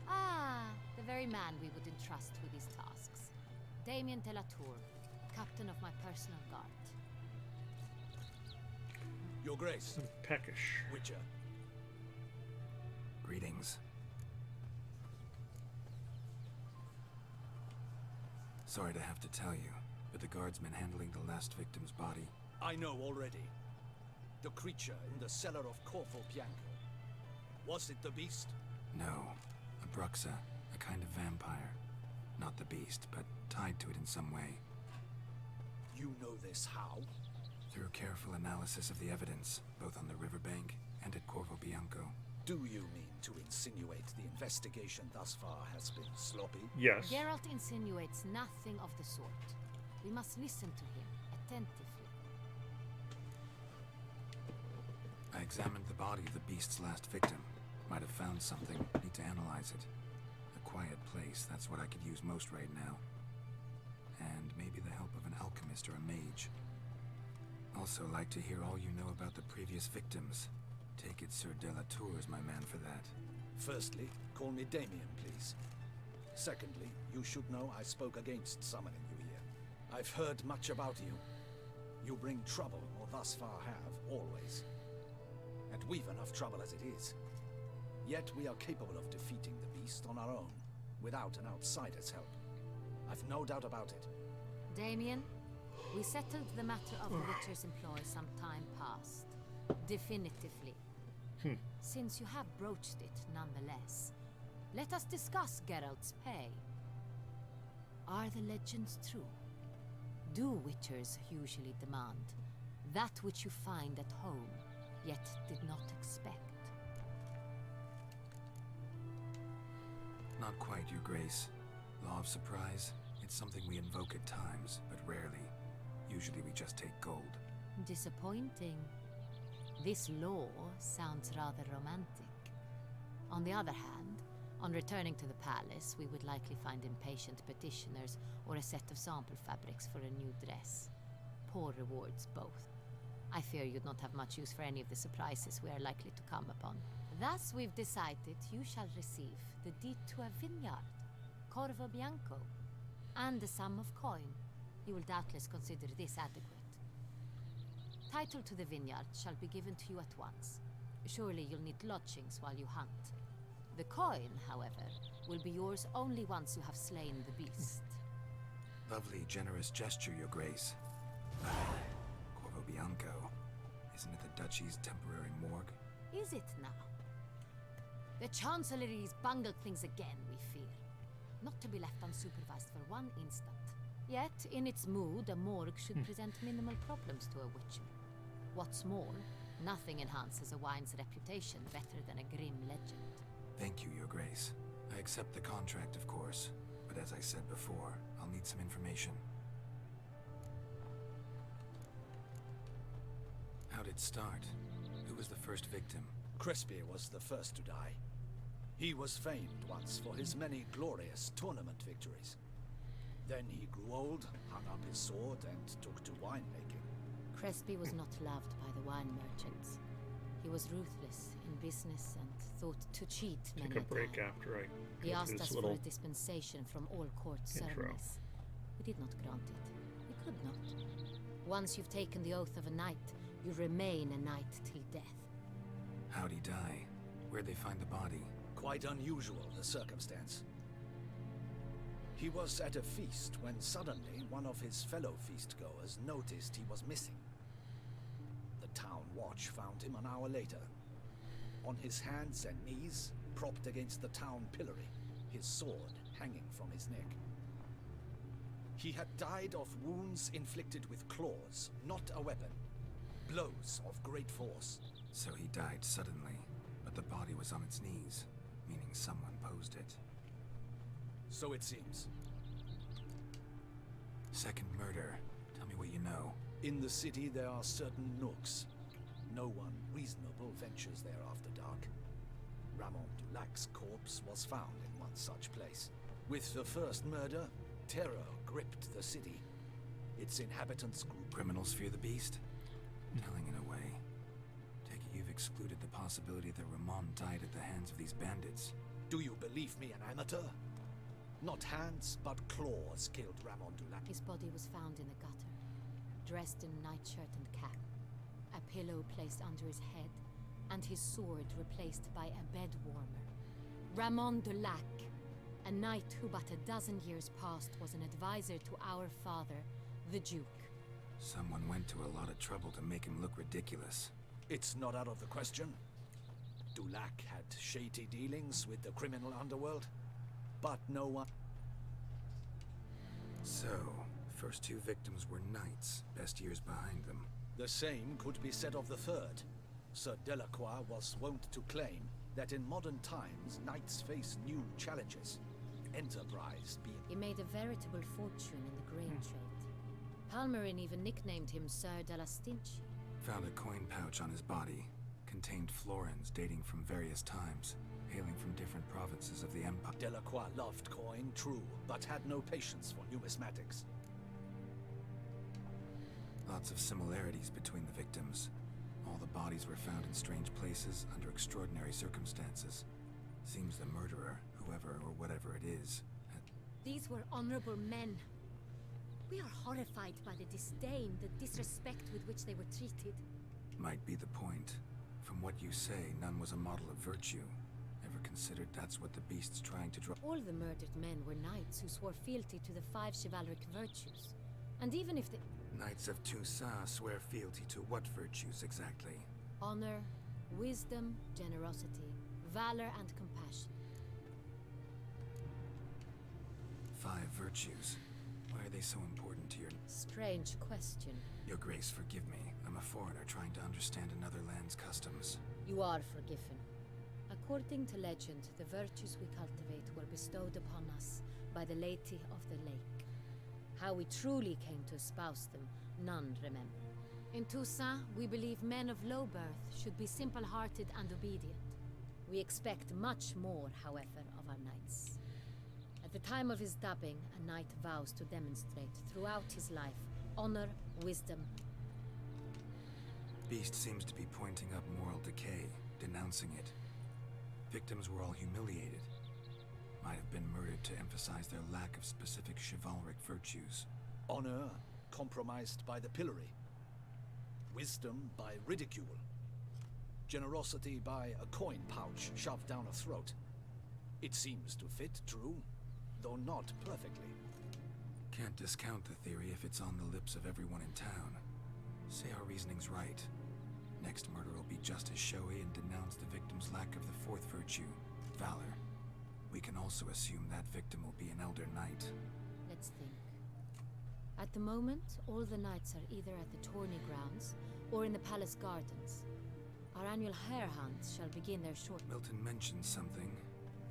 Ah, the very man we would entrust with these tasks. Damien de la Tour, captain of my personal guard. Your Grace. Peckish. Witcher. Greetings. Sorry to have to tell you, but the guardsman handling the last victim's body... I know already. The creature in the cellar of Corvo Bianco. Was it the beast? No. A Bruxa. A kind of vampire. Not the beast, but tied to it in some way. You know this how? Through careful analysis of the evidence, both on the riverbank and at Corvo Bianco. Do you mean to insinuate the investigation thus far has been sloppy? Yes. Geralt insinuates nothing of the sort. We must listen to him attentively. I examined the body of the beast's last victim. Might have found something. Need to analyze it. A quiet place, that's what I could use most right now. And maybe the help of an alchemist or a mage. Also like to hear all you know about the previous victims. Take it Sir Delatour is my man for that. Firstly, call me Damien, please. Secondly, you should know I spoke against summoning you here. I've heard much about you. You bring trouble, or thus far have, always. And we've enough trouble as it is. Yet we are capable of defeating the beast on our own, without an outsider's help. I've no doubt about it. Damien, we settled the matter of the Witcher's employ some time past. Definitively. Since you have broached it nonetheless, let us discuss Geralt's pay. Are the legends true? Do Witchers usually demand that which you find at home, yet did not expect? Not quite, Your Grace. Law of surprise, it's something we invoke at times, but rarely. Usually we just take gold. Disappointing. This law sounds rather romantic. On the other hand, on returning to the palace, we would likely find impatient petitioners or a set of sample fabrics for a new dress. Poor rewards, both. I fear you'd not have much use for any of the surprises we are likely to come upon. Thus, we've decided you shall receive the deed to a vineyard, Corvo Bianco, and a sum of coin. You will doubtless consider this adequate. Title to the vineyard shall be given to you at once. Surely you'll need lodgings while you hunt. The coin, however, will be yours only once you have slain the beast. Lovely, generous gesture, Your Grace. Corvo Bianco. Isn't it the Duchy's temporary morgue? Is it now? The Chancellery's bungled things again, we fear. Not to be left unsupervised for one instant. Yet, in its mood, a morgue should present minimal problems to a Witcher. What's more, nothing enhances a wine's reputation better than a grim legend. Thank you, Your Grace. I accept the contract, of course. But as I said before, I'll need some information. How'd it start? Who was the first victim? Crespi was the first to die. He was famed once for his many glorious tournament victories. Then he grew old, hung up his sword, and took to winemaking. Crespi was not loved by the wine merchants. He was ruthless in business and thought to cheat many Take a break time. after I He go asked through us this for little a dispensation from all court intro. ceremonies. We did not grant it. We could not. Once you've taken the oath of a knight, you remain a knight till death. How'd he die? Where'd they find the body? Quite unusual, the circumstance. He was at a feast when suddenly one of his fellow feastgoers noticed he was missing. The town watch found him an hour later. On his hands and knees, propped against the town pillory, his sword hanging from his neck. He had died of wounds inflicted with claws, not a weapon. Blows of great force. So he died suddenly, but the body was on its knees, meaning someone posed it. So it seems. Second murder. Tell me what you know. In the city there are certain nooks. No one reasonable ventures there after dark. Ramon Dulac's corpse was found in one such place. With the first murder, terror gripped the city. Its inhabitants grew... Criminals fear the beast? Telling in a way. Take it you've excluded the possibility that Ramon died at the hands of these bandits. Do you believe me an amateur? Not hands, but claws killed Ramon Dulac. His body was found in the gutter, dressed in nightshirt and cap, a pillow placed under his head, and his sword replaced by a bed warmer. Ramon Dulac, a knight who but a dozen years past was an advisor to our father, the Duke. Someone went to a lot of trouble to make him look ridiculous. It's not out of the question. Dulac had shady dealings with the criminal underworld, but no one... So, first two victims were knights, best years behind them. The same could be said of the third. Sir Delacroix was wont to claim that in modern times, knights face new challenges. Enterprise being... He made a veritable fortune in the grain trade. Palmerin even nicknamed him Sir de la Stinchi. Found a coin pouch on his body. Contained florins dating from various times, hailing from different provinces of the Empire. Delacroix loved coin, true, but had no patience for numismatics. Lots of similarities between the victims. All the bodies were found in strange places under extraordinary circumstances. Seems the murderer, whoever or whatever it is, had... These were honorable men. We are horrified by the disdain, the disrespect with which they were treated. Might be the point. From what you say, none was a model of virtue. Ever considered that's what the beast's trying to draw? All the murdered men were knights who swore fealty to the 5 chivalric virtues. And even if the... Knights of Toussaint swear fealty to what virtues exactly? Honor, wisdom, generosity, valor, and compassion. 5 virtues. Why are they so important to your... Strange question. Your Grace, forgive me. I'm a foreigner trying to understand another land's customs. You are forgiven. According to legend, the virtues we cultivate were bestowed upon us by the Lady of the Lake. How we truly came to espouse them, none remember. In Toussaint, we believe men of low birth should be simple-hearted and obedient. We expect much more, however, of our knights. At the time of his dubbing, a knight vows to demonstrate throughout his life honor, wisdom. Beast seems to be pointing up moral decay, denouncing it. Victims were all humiliated. Might have been murdered to emphasize their lack of specific chivalric virtues. Honor compromised by the pillory. Wisdom by ridicule. Generosity by a coin pouch shoved down a throat. It seems to fit, true, though not perfectly. Can't discount the theory if it's on the lips of everyone in town. Say our reasoning's right. Next murder will be just as showy and denounce the victim's lack of the 4th virtue, valor. We can also assume that victim will be an elder knight. Let's think. At the moment, all the knights are either at the tourney grounds or in the palace gardens. Our annual hare hunts shall begin there shortly. Milton mentioned something.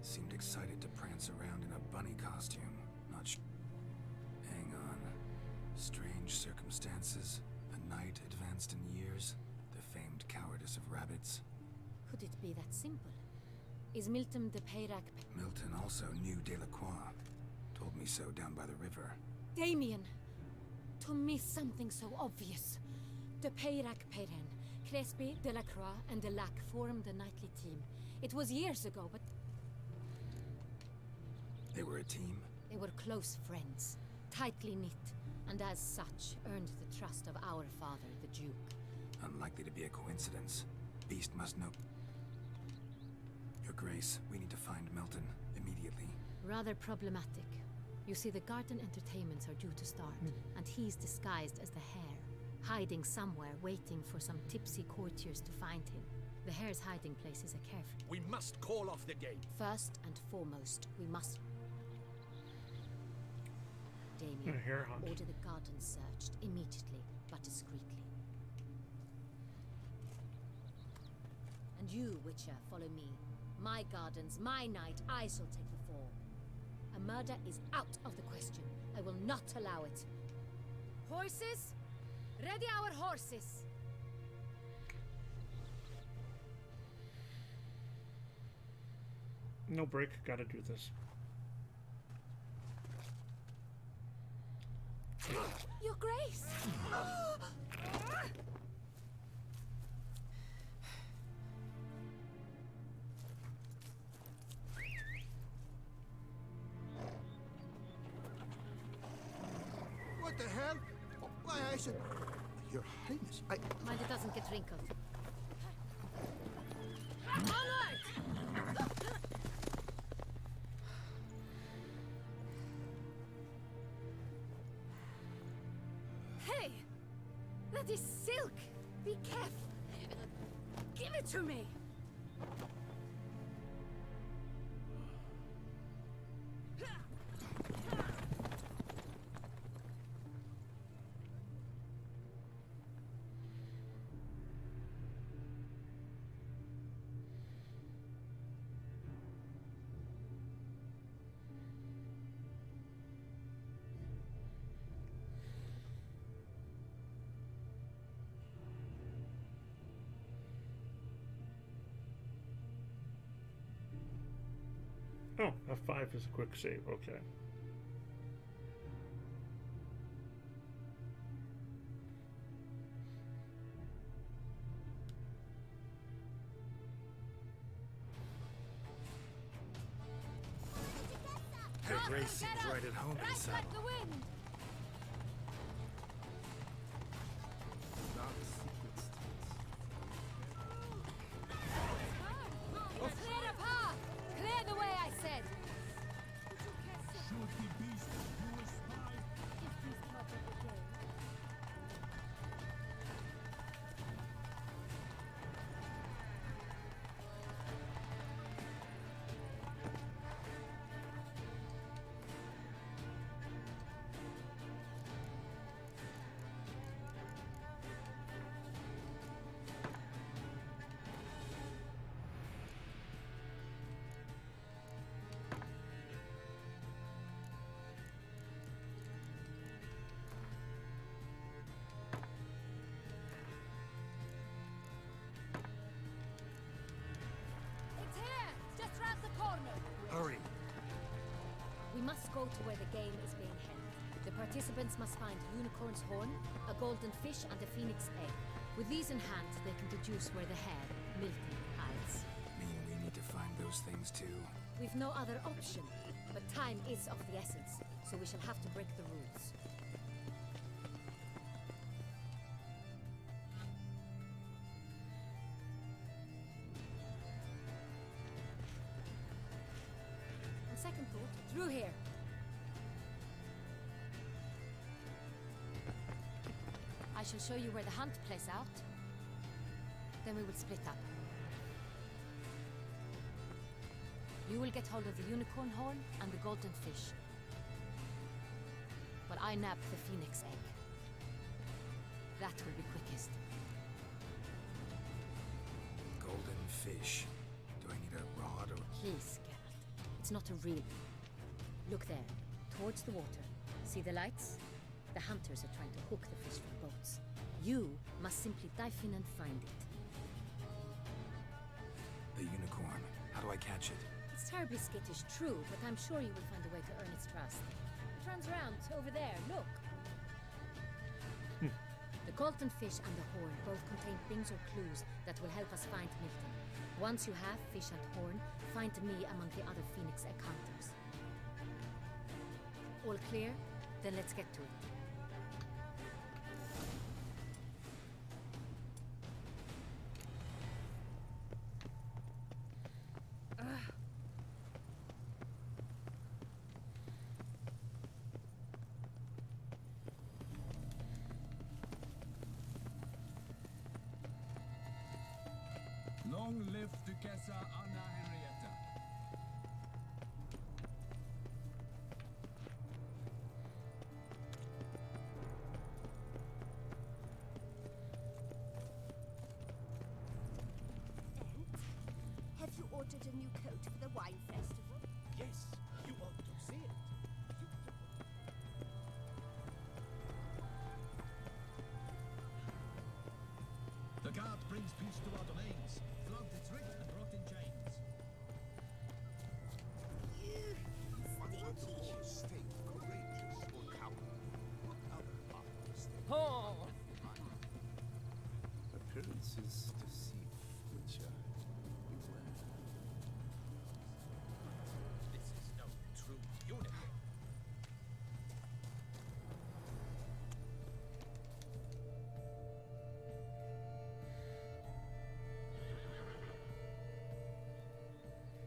Seemed excited to prance around in a bunny costume. Not sure. Hang on. Strange circumstances. A knight advanced in years. The famed cowardice of rabbits. Could it be that simple? Is Milton de Peyrac... Milton also knew Delacroix. Told me so down by the river. Damien! To miss something so obvious. De Peyrac Perrin, Crespi, Delacroix, and Delac formed a knightly team. It was years ago, but... They were a team? They were close friends, tightly knit, and as such, earned the trust of our father, the Duke. Unlikely to be a coincidence. Beast must know... Your Grace, we need to find Milton, immediately. Rather problematic. You see, the garden entertainments are due to start, and he's disguised as the hare, hiding somewhere, waiting for some tipsy courtiers to find him. The hare's hiding place is a careful... We must call off the game. First and foremost, we must... Damien, A hare hunt. order the garden searched immediately, but discreetly. And you, Witcher, follow me. My gardens, my night, I shall take the fall. A murder is out of the question. I will not allow it. Horses? Ready our horses! No break, gotta do this. Your Grace! What the hell? Why, I should... Your Highness, I... Mind it doesn't get wrinkled. Onward! Hey! That is silk! Be careful! Give it to me! Oh, F5 is a quick save, okay. Hey, Grace seems right at home in the saddle. the wind! Clear the path! Clear the way, I said! It's here! Just round the corner! Hurry! We must go to where the game is being held. The participants must find unicorn's horn, a golden fish, and a phoenix egg. With these in hand, they can deduce where the hare, Milton, hides. Mean we need to find those things too? We've no other option, but time is of the essence, so we shall have to break the rules. On second thought, through here. I shall show you where the hunt plays out. Then we will split up. You will get hold of the unicorn horn and the golden fish. But I nab the phoenix egg. That will be quickest. Golden fish. Do I need a rod or... Please, Geralt. It's not a real... Look there, towards the water. See the lights? The hunters are trying to hook the fish from boats. You must simply dive in and find it. The unicorn. How do I catch it? It's terribly skittish, true, but I'm sure you will find a way to earn its trust. It runs around, over there, look. The golden fish and the horn both contain things or clues that will help us find Milton. Once you have fish and horn, find me among the other phoenix egg hunters. All clear? Then let's get to it. Long live Duchessa Anna Henrietta. Have you ordered a new coat for the wine festival? Yes, you ought to see it. The guard brings peace to our domains. Flogged its writ and brought in chains. Stay courageous or coward. What other part of the state? Oh! Appearances deceive, Witcher. Beware. This is no true unicorn.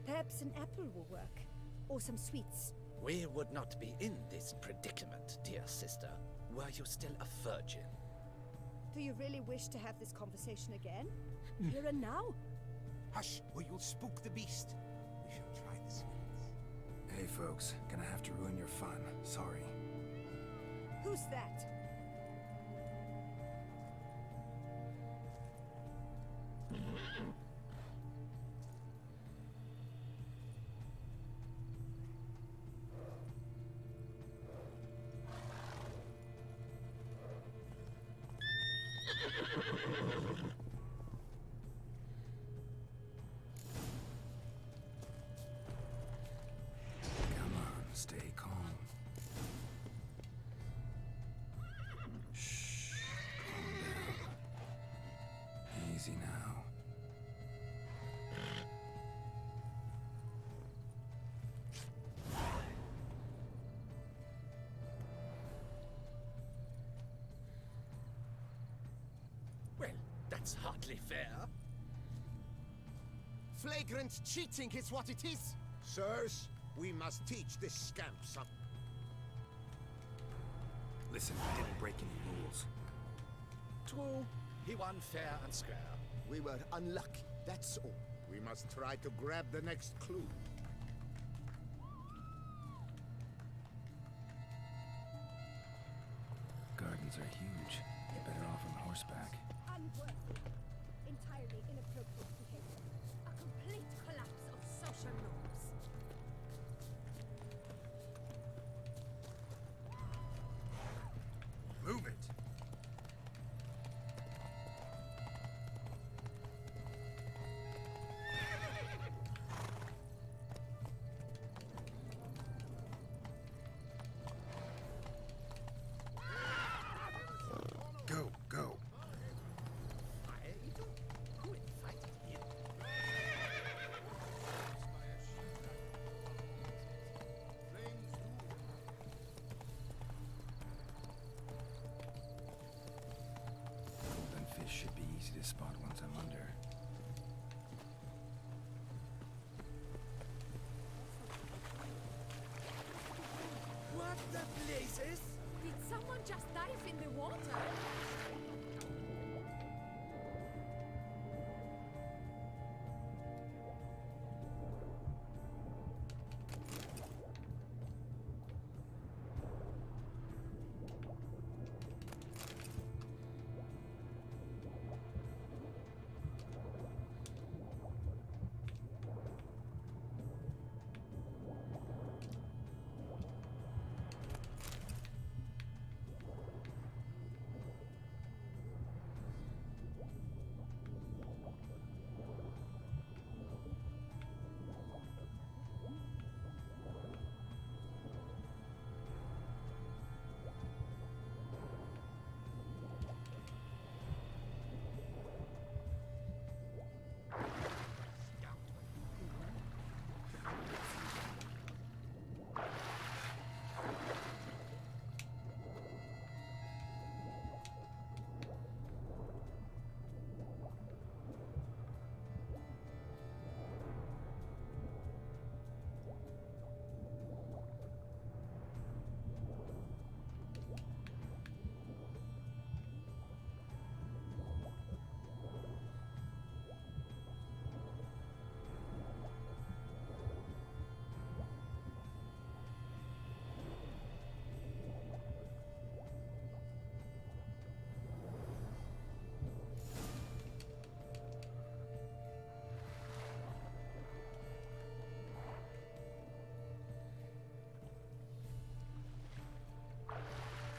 Perhaps an apple will work. Or some sweets. We would not be in this predicament, dear sister, were you still a virgin. Do you really wish to have this conversation again? Here and now? Hush, or you'll spook the beast. We shall try the sweets. Hey folks, gonna have to ruin your fun. Sorry. Who's that? That's hardly fair. Flagrant cheating is what it is. Sirs, we must teach this scamp some. Listen, we didn't break any rules. True, he won fair and square. We were unlucky, that's all. We must try to grab the next clue. Gardens are huge. You're better off on horseback. Unworthy. Entirely inappropriate behavior. A complete collapse of social norms. Move it! Go, go. Who invited him? Golden fish should be easy to spot once I'm under. What the blazes? Did someone just dive in the water?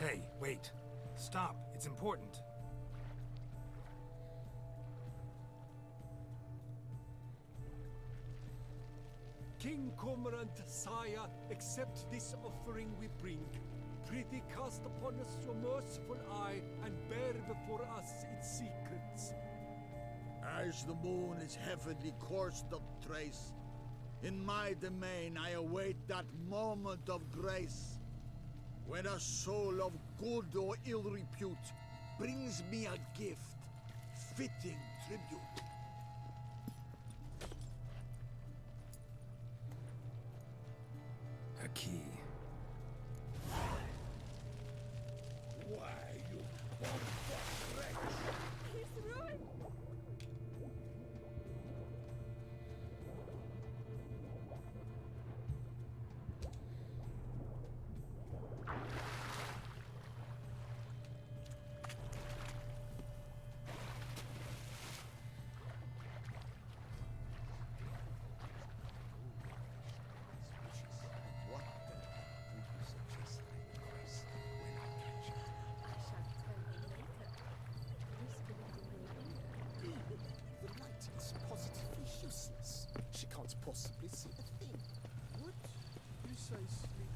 Hey, wait. Stop. It's important. King Cormorant, sire, accept this offering we bring. Prithee cast upon us your merciful eye, and bear before us its secrets. As the moon is heavenly coursed of trace, in my domain I await that moment of grace, when a soul of good or ill repute brings me a gift, fitting tribute. A key. Why, you bumfuck wretch! He's ruined! What then would you suggest I request when I catch it? I shall tell you later. This could be The light is positively useless. She can't possibly see a thing. What precisely?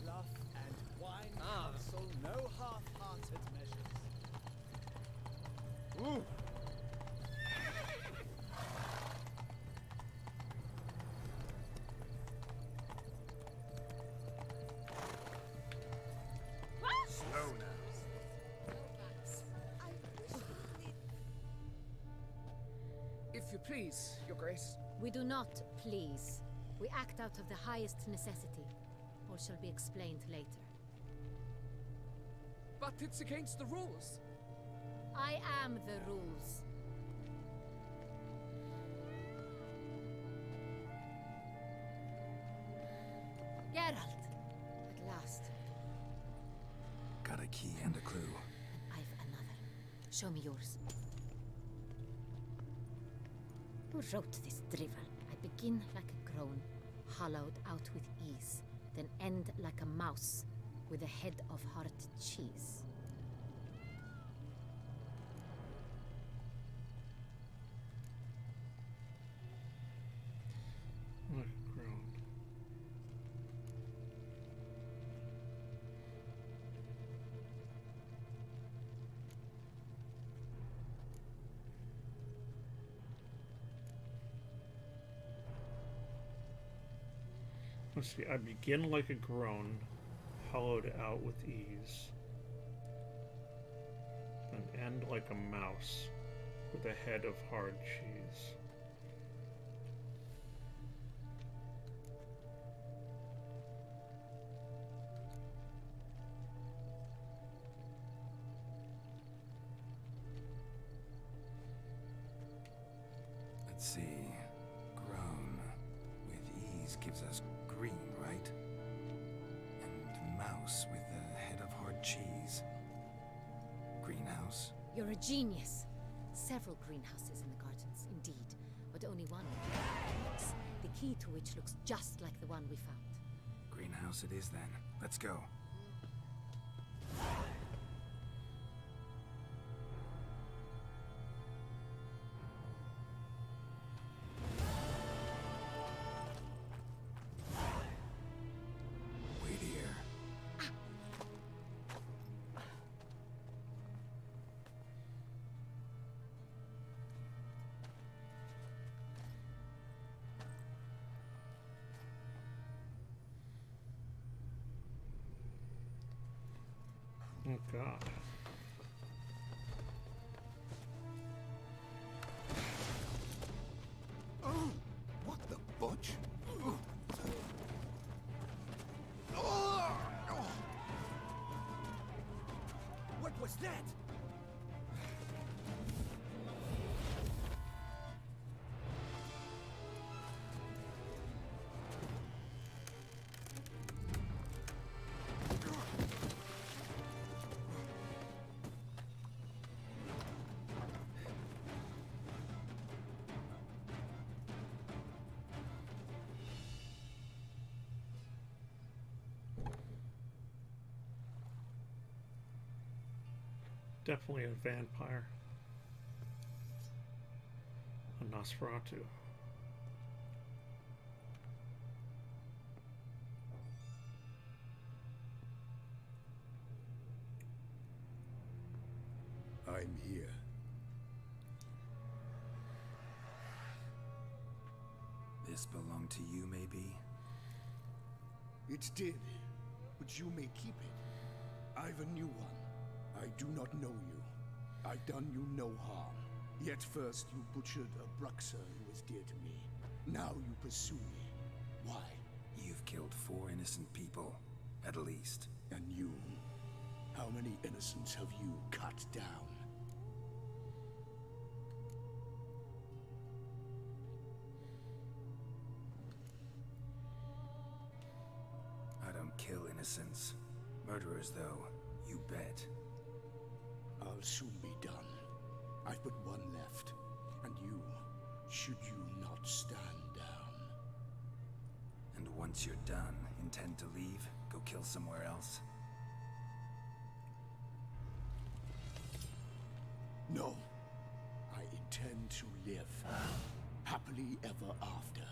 Bluff and wine counsel no half-hearted measures. Ooh! Please, Your Grace. We do not please. We act out of the highest necessity. All shall be explained later. But it's against the rules. I am the rules. Geralt! At last. Got a key and a clue. I've another. Show me yours. Who wrote this drivel? I begin like a groan, hollowed out with ease, then end like a mouse, with a head of hard cheese. Like a groan. Let's see, I begin like a groan, hollowed out with ease, then end like a mouse, with a head of hard cheese. Let's see. Groan with ease gives us green, right? And mouse with a head of hard cheese. Greenhouse. You're a genius. Several greenhouses in the gardens, indeed, but only one looks, the key to which looks just like the one we found. Greenhouse it is then. Let's go. Wait here. Oh God. Oh, what the butch? What was that? Definitely a vampire. A Nosferatu. I'm here. This belonged to you, maybe? It did, but you may keep it. I've a new one. I do not know you. I've done you no harm. Yet first you butchered a Bruxer who was dear to me. Now you pursue me. Why? You've killed 4 innocent people, at least. And you? How many innocents have you cut down? I don't kill innocents. Murderers, though, you bet. I'll soon be done. I've but one left. And you, should you not stand down. And once you're done, intend to leave? Go kill somewhere else? No. I intend to live. Happily ever after.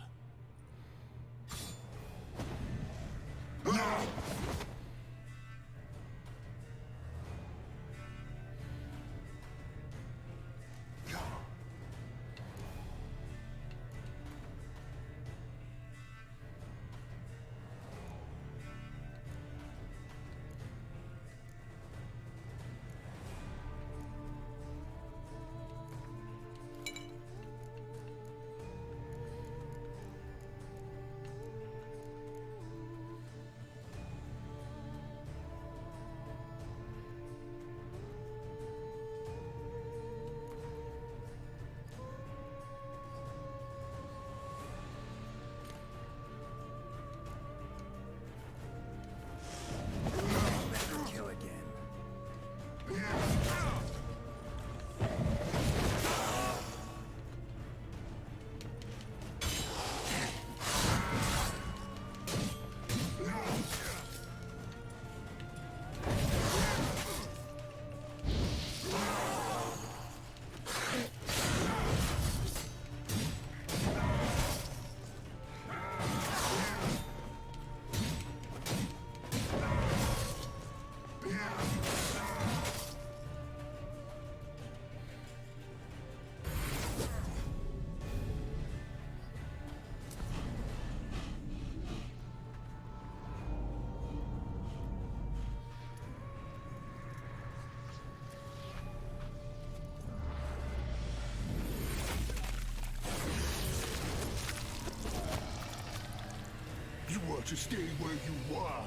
You were to stay where you were.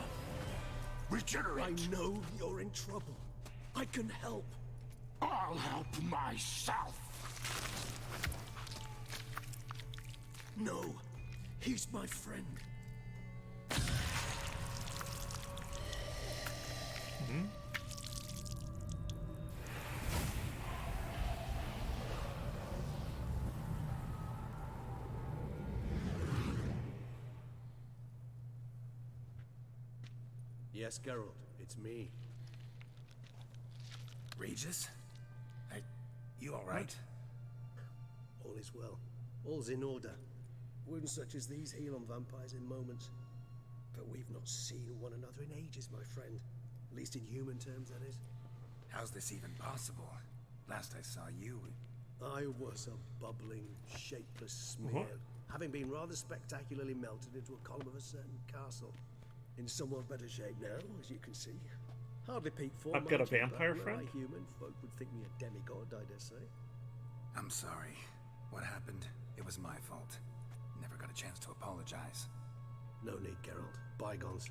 Regenerate. I know you're in trouble. I can help. I'll help myself. No, he's my friend. Yes, Geralt, it's me. Regis? You alright? All is well. All's in order. Wounds such as these heal on vampires in moments. But we've not seen one another in ages, my friend. At least in human terms, that is. How's this even possible? Last I saw you... I was a bubbling, shapeless smear, having been rather spectacularly melted into a column of a certain castle. In somewhat better shape now, as you can see. Hardly peak form. I've got a vampire friend? Were I human, folk would think me a demigod, I dare say. I'm sorry. What happened? It was my fault. Never got a chance to apologize. No need, Geralt. Bygones.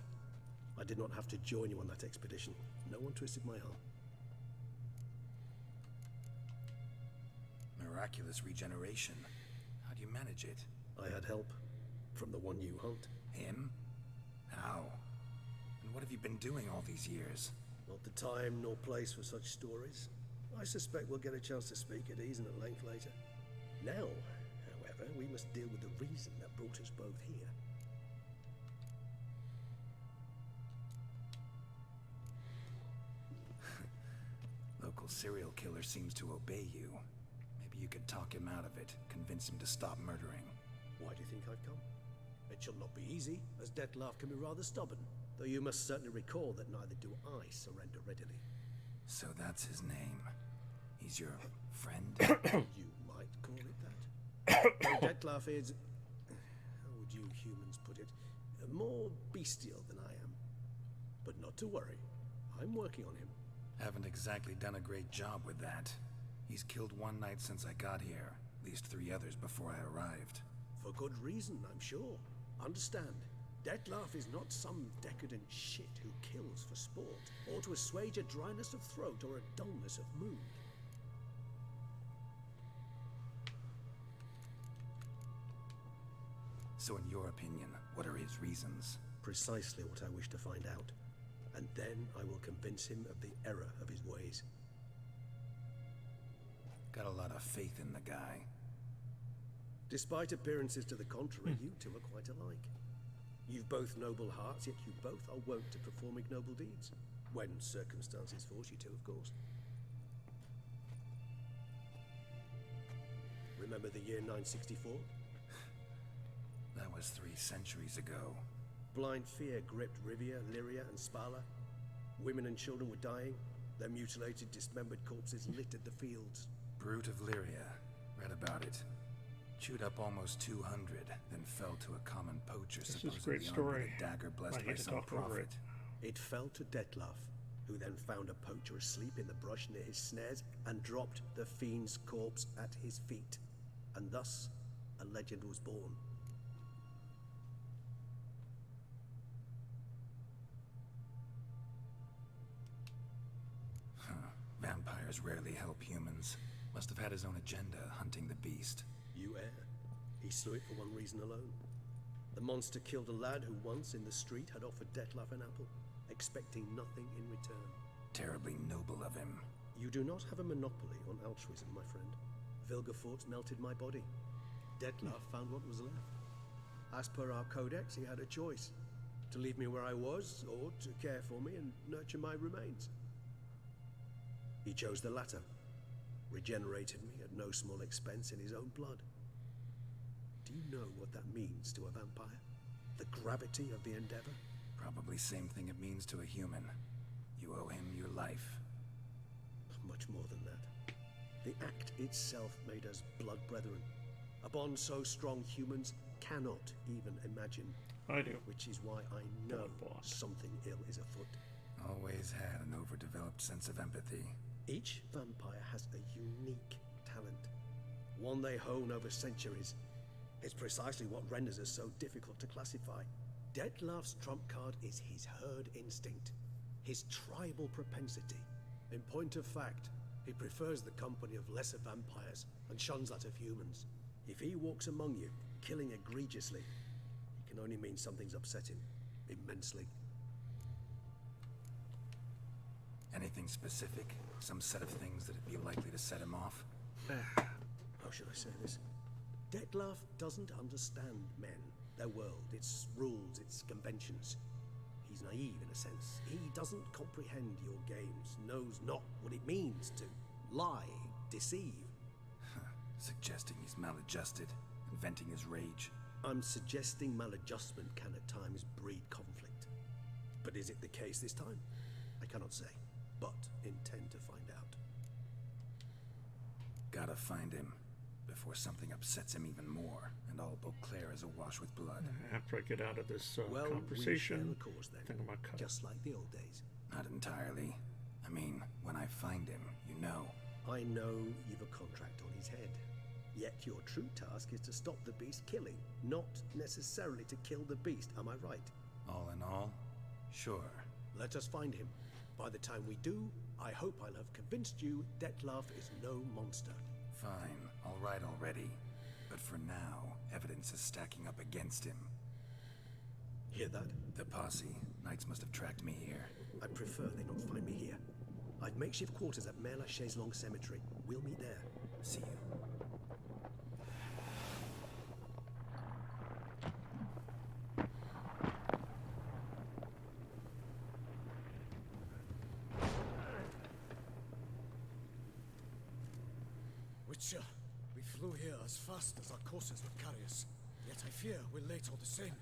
I did not have to join you on that expedition. No one twisted my arm. Miraculous regeneration. How do you manage it? I had help. From the one you hunt. Him? How? And what have you been doing all these years? Not the time nor place for such stories. I suspect we'll get a chance to speak at ease and at length later. Now, however, we must deal with the reason that brought us both here. Local serial killer seems to obey you. Maybe you could talk him out of it, convince him to stop murdering. Why do you think I've come? It shall not be easy, as Dettlaff can be rather stubborn. Though you must certainly recall that neither do I surrender readily. So that's his name. He's your friend? You might call it that. Dettlaff is... how would you humans put it? More bestial than I am. But not to worry. I'm working on him. Haven't exactly done a great job with that. He's killed one knight since I got here. At least 3 others before I arrived. For good reason, I'm sure. Understand, Dettlaff is not some decadent shit who kills for sport, or to assuage a dryness of throat or a dullness of mood. So in your opinion, what are his reasons? Precisely what I wish to find out. And then I will convince him of the error of his ways. Got a lot of faith in the guy. Despite appearances to the contrary, you two are quite alike. You've both noble hearts, yet you both are wont to perform ignoble deeds. When circumstances force you to, of course. Remember the year 964? That was 3 centuries ago. Blind fear gripped Rivia, Lyria, and Spala. Women and children were dying. Their mutilated, dismembered corpses littered the fields. Brute of Lyria. Read about it. Chewed up almost 200, then fell to a common poacher supposedly armed with a dagger blessed by some prophet. It fell to Dettlaff, who then found a poacher asleep in the brush near his snares and dropped the fiend's corpse at his feet. And thus, a legend was born. Vampires rarely help humans. Must have had his own agenda, hunting the beast. You err. He slew it for one reason alone. The monster killed a lad who once in the street had offered Dettlaff an apple, expecting nothing in return. Terribly noble of him. You do not have a monopoly on altruism, my friend. Vilgefortz melted my body. Dettlaff found what was left. As per our codex, he had a choice. To leave me where I was, or to care for me and nurture my remains. He chose the latter. Regenerated me at no small expense in his own blood. Do you know what that means to a vampire? The gravity of the endeavor? Probably same thing it means to a human. You owe him your life. Much more than that. The act itself made us blood brethren. A bond so strong humans cannot even imagine. I do. Which is why I know something ill is afoot. Always had an overdeveloped sense of empathy. Each vampire has a unique talent. One they hone over centuries. It's precisely what renders us so difficult to classify. Dettlaff's trump card is his herd instinct, his tribal propensity. In point of fact, he prefers the company of lesser vampires and shuns that of humans. If he walks among you, killing egregiously, it can only mean something's upset him immensely. Anything specific? Some set of things that'd be likely to set him off? How should I say this? Dettlaff doesn't understand men, their world, its rules, its conventions. He's naive in a sense. He doesn't comprehend your games, knows not what it means to lie, deceive. Suggesting he's maladjusted, and venting his rage. I'm suggesting maladjustment can at times breed conflict. But is it the case this time? I cannot say, but intend to find out. Gotta find him, before something upsets him even more, and all Beauclair is awash with blood. After I get out of this well, conversation, we cause, then. I think I might cut. Just like the old days. Not entirely. I mean, when I find him, you know. I know you've a contract on his head. Yet your true task is to stop the beast killing, not necessarily to kill the beast, am I right? All in all, sure. Let us find him. By the time we do, I hope I'll have convinced you Dettlaff is no monster. Fine, all right already. But for now, evidence is stacking up against him. Hear that? The posse. Knights must have tracked me here. I prefer they not find me here. I've makeshift quarters at Mère Lachaise Long Cemetery. We'll meet there. See you. Witcher, we flew here as fast as our courses would carry us. Yet I fear we're late all the same.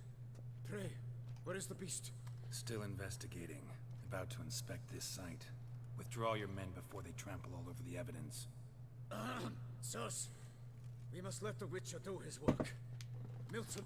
Pray, where is the beast? Still investigating. About to inspect this site. Withdraw your men before they trample all over the evidence. Sus, we must let the Witcher do his work. Milton.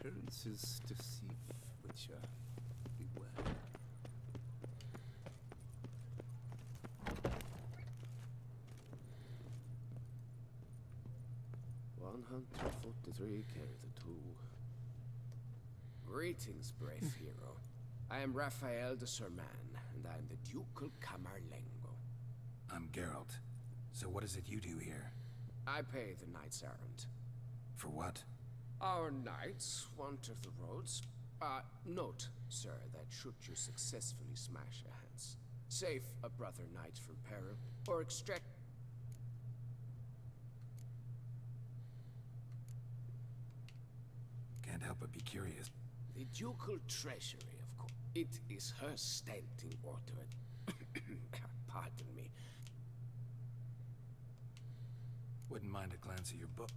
Appearances deceive, Witcher. Beware. $143 carry the two. Greetings, brave hero. I am Raphael de Serman, and I am the Ducal Camarlengo. I'm Geralt. So what is it you do here? I pay the knight's errand. For what? Our knights wander the roads. Note, sir, that should you successfully smash a hands, save a brother knight from peril, or extract... Can't help but be curious. The ducal treasury, of course. It is her standing order. Pardon me. Wouldn't mind a glance at your book.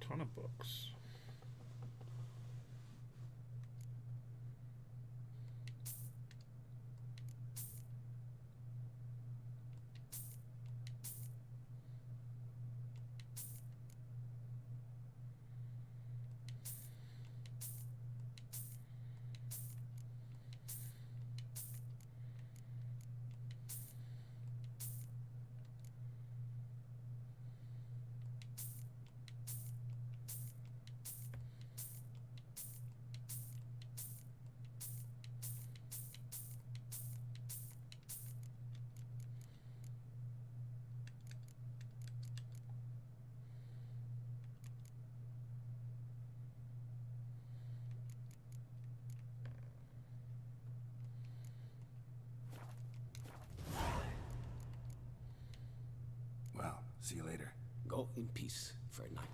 Ton of books. Well, see you later. Go in peace for a night.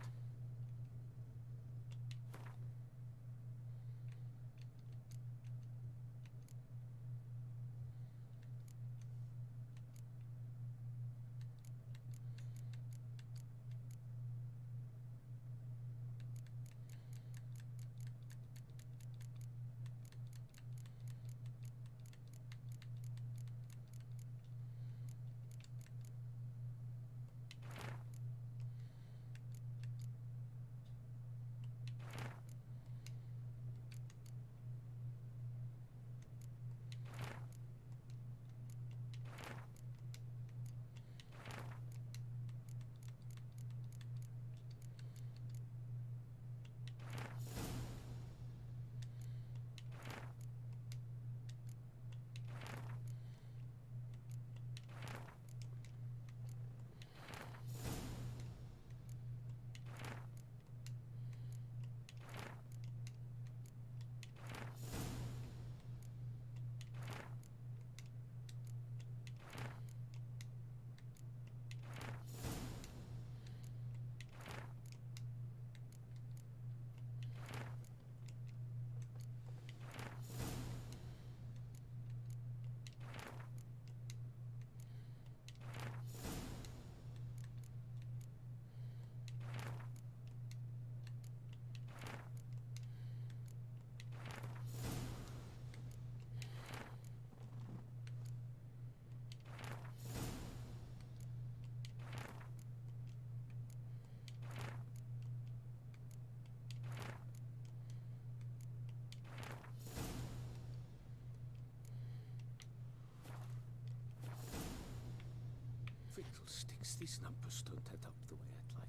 Fiddlesticks, these numbers don't add up the way I'd like.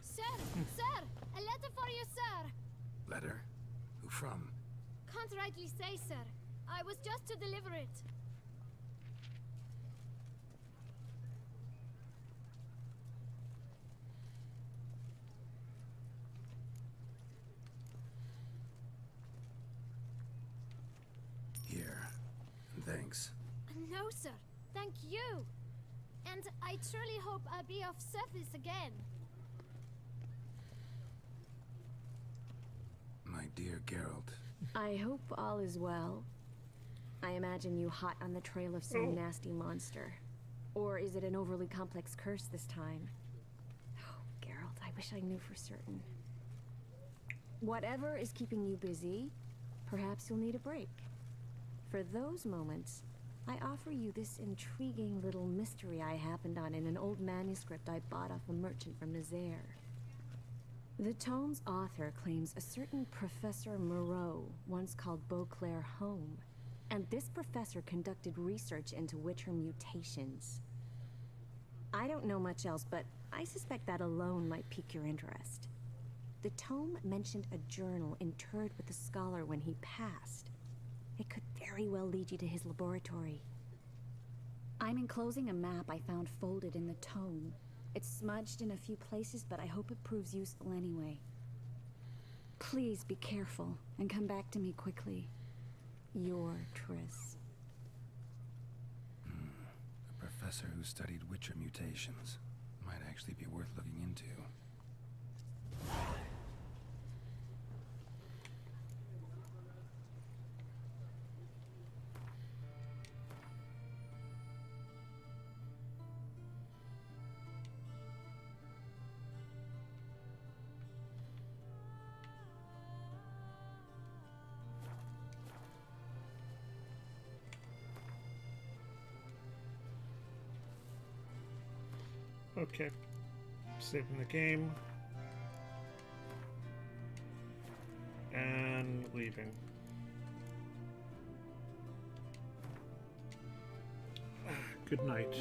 Sir! Sir! A letter for you, sir! Letter? Who from? Can't rightly say, sir. I was just to deliver it. Here. Thanks. No, sir. Thank you. And I truly hope I'll be of service again. My dear Geralt. I hope all is well. I imagine you hot on the trail of some nasty monster. Or is it an overly complex curse this time? Oh, Geralt, I wish I knew for certain. Whatever is keeping you busy, perhaps you'll need a break. For those moments, I offer you this intriguing little mystery I happened on in an old manuscript I bought off a merchant from Nazaire. The tome's author claims a certain Professor Moreau once called Beauclair home, and this professor conducted research into Witcher mutations. I don't know much else, but I suspect that alone might pique your interest. The tome mentioned a journal interred with the scholar when he passed. It could very well lead you to his laboratory. I'm enclosing a map I found folded in the tome. It's smudged in a few places, but I hope it proves useful anyway. Please be careful and come back to me quickly. Your Triss. A professor who studied Witcher mutations. Might actually be worth looking into. Okay. Saving the game. And leaving. Good night.